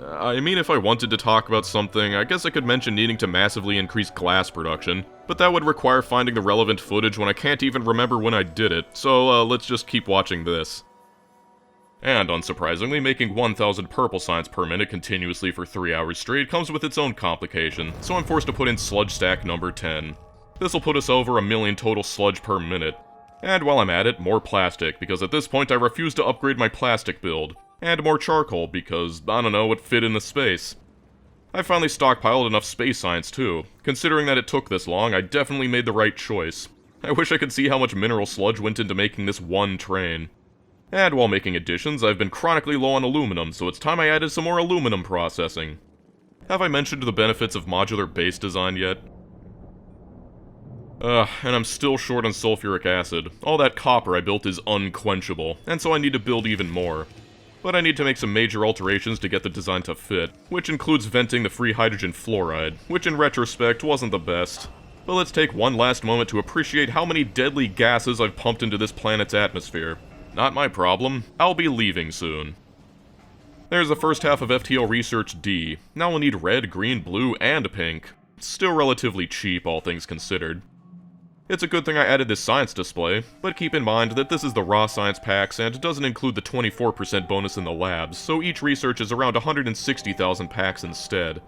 I mean, if I wanted to talk about something, I guess I could mention needing to massively increase glass production, but that would require finding the relevant footage when I can't even remember when I did it, so let's just keep watching this. And, unsurprisingly, making 1,000 purple science per minute continuously for 3 hours straight comes with its own complication, so I'm forced to put in sludge stack number 10. This'll put us over 1 million total sludge per minute. And while I'm at it, more plastic, because at this point I refuse to upgrade my plastic build. And more charcoal, because, I don't know, it fit in the space. I finally stockpiled enough space science too. Considering that it took this long, I definitely made the right choice. I wish I could see how much mineral sludge went into making this one train. And while making additions, I've been chronically low on aluminum, so it's time I added some more aluminum processing. Have I mentioned the benefits of modular base design yet? And I'm still short on sulfuric acid. All that copper I built is unquenchable, and so I need to build even more. But I need to make some major alterations to get the design to fit, which includes venting the free hydrogen fluoride, which in retrospect wasn't the best. But let's take one last moment to appreciate how many deadly gases I've pumped into this planet's atmosphere. Not my problem. I'll be leaving soon. There's the first half of FTL Research D. Now we'll need red, green, blue, and pink. Still relatively cheap, all things considered. It's a good thing I added this science display, but keep in mind that this is the raw science packs and doesn't include the 24% bonus in the labs, so each research is around 160,000 packs instead.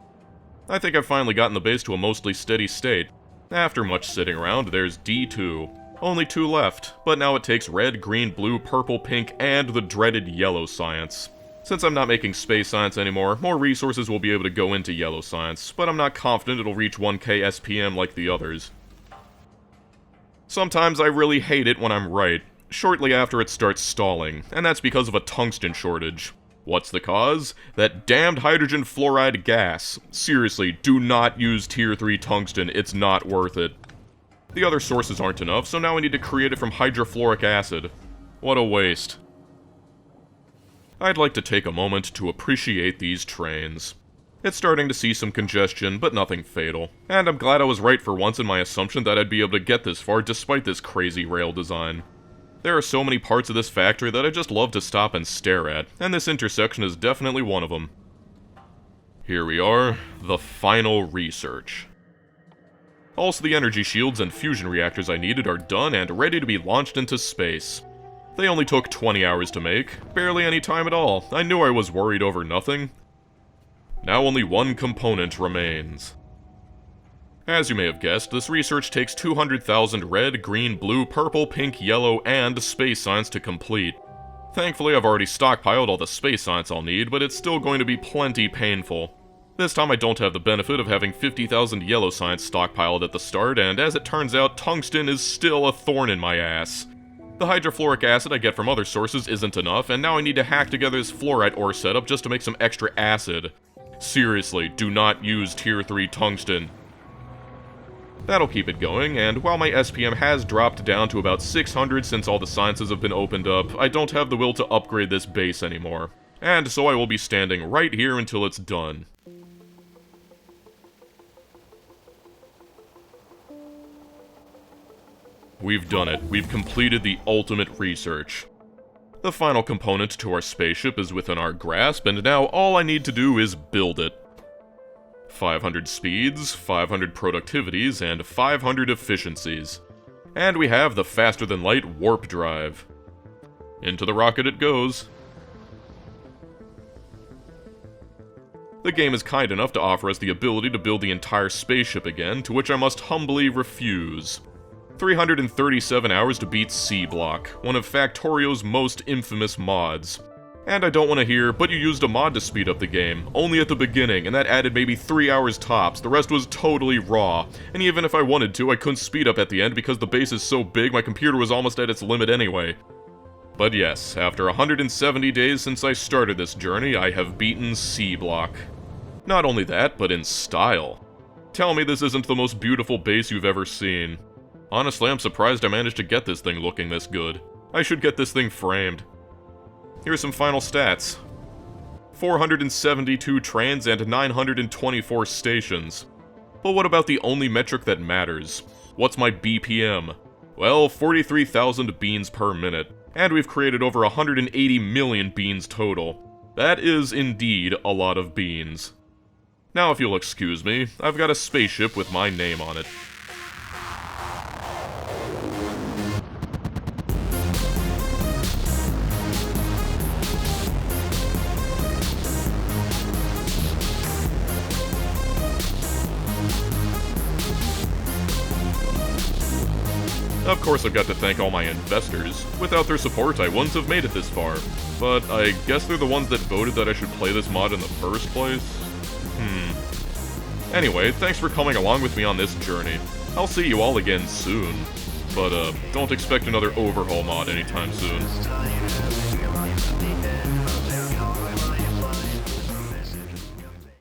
I think I've finally gotten the base to a mostly steady state. After much sitting around, there's D2. Only 2 left, but now it takes red, green, blue, purple, pink, and the dreaded yellow science. Since I'm not making space science anymore, more resources will be able to go into yellow science, but I'm not confident it'll reach 1k SPM like the others. Sometimes I really hate it when I'm right, shortly after it starts stalling, and that's because of a tungsten shortage. What's the cause? That damned hydrogen fluoride gas. Seriously, do not use Tier 3 tungsten, it's not worth it. The other sources aren't enough, so now I need to create it from hydrofluoric acid. What a waste. I'd like to take a moment to appreciate these trains. It's starting to see some congestion, but nothing fatal. And I'm glad I was right for once in my assumption that I'd be able to get this far despite this crazy rail design. There are so many parts of this factory that I just love to stop and stare at, and this intersection is definitely one of them. Here we are, the final research. Also, the energy shields and fusion reactors I needed are done and ready to be launched into space. They only took 20 hours to make, barely any time at all. I knew I was worried over nothing. Now only one component remains. As you may have guessed, this research takes 200,000 red, green, blue, purple, pink, yellow, and space science to complete. Thankfully, I've already stockpiled all the space science I'll need, but it's still going to be plenty painful. This time I don't have the benefit of having 50,000 yellow science stockpiled at the start, and as it turns out, tungsten is still a thorn in my ass. The hydrofluoric acid I get from other sources isn't enough, and now I need to hack together this fluorite ore setup just to make some extra acid. Seriously, do not use Tier 3 tungsten. That'll keep it going, and while my SPM has dropped down to about 600 since all the sciences have been opened up, I don't have the will to upgrade this base anymore. And so I will be standing right here until it's done. We've done it. We've completed the ultimate research. The final component to our spaceship is within our grasp, and now all I need to do is build it. 500 speeds, 500 productivities, and 500 efficiencies. And we have the faster-than-light warp drive. Into the rocket it goes. The game is kind enough to offer us the ability to build the entire spaceship again, to which I must humbly refuse. 337 hours to beat Seablock, one of Factorio's most infamous mods. And I don't want to hear, but you used a mod to speed up the game, only at the beginning, and that added maybe 3 hours tops, the rest was totally raw. And even if I wanted to, I couldn't speed up at the end because the base is so big my computer was almost at its limit anyway. But yes, after 170 days since I started this journey, I have beaten Seablock. Not only that, but in style. Tell me this isn't the most beautiful base you've ever seen. Honestly, I'm surprised I managed to get this thing looking this good. I should get this thing framed. Here's some final stats. 472 trains and 924 stations. But what about the only metric that matters? What's my BPM? Well, 43,000 beans per minute. And we've created over 180 million beans total. That is indeed a lot of beans. Now if you'll excuse me, I've got a spaceship with my name on it. Of course I've got to thank all my investors. Without their support, I wouldn't have made it this far. But I guess they're the ones that voted that I should play this mod in the first place? Anyway, thanks for coming along with me on this journey. I'll see you all again soon. But, don't expect another overhaul mod anytime soon.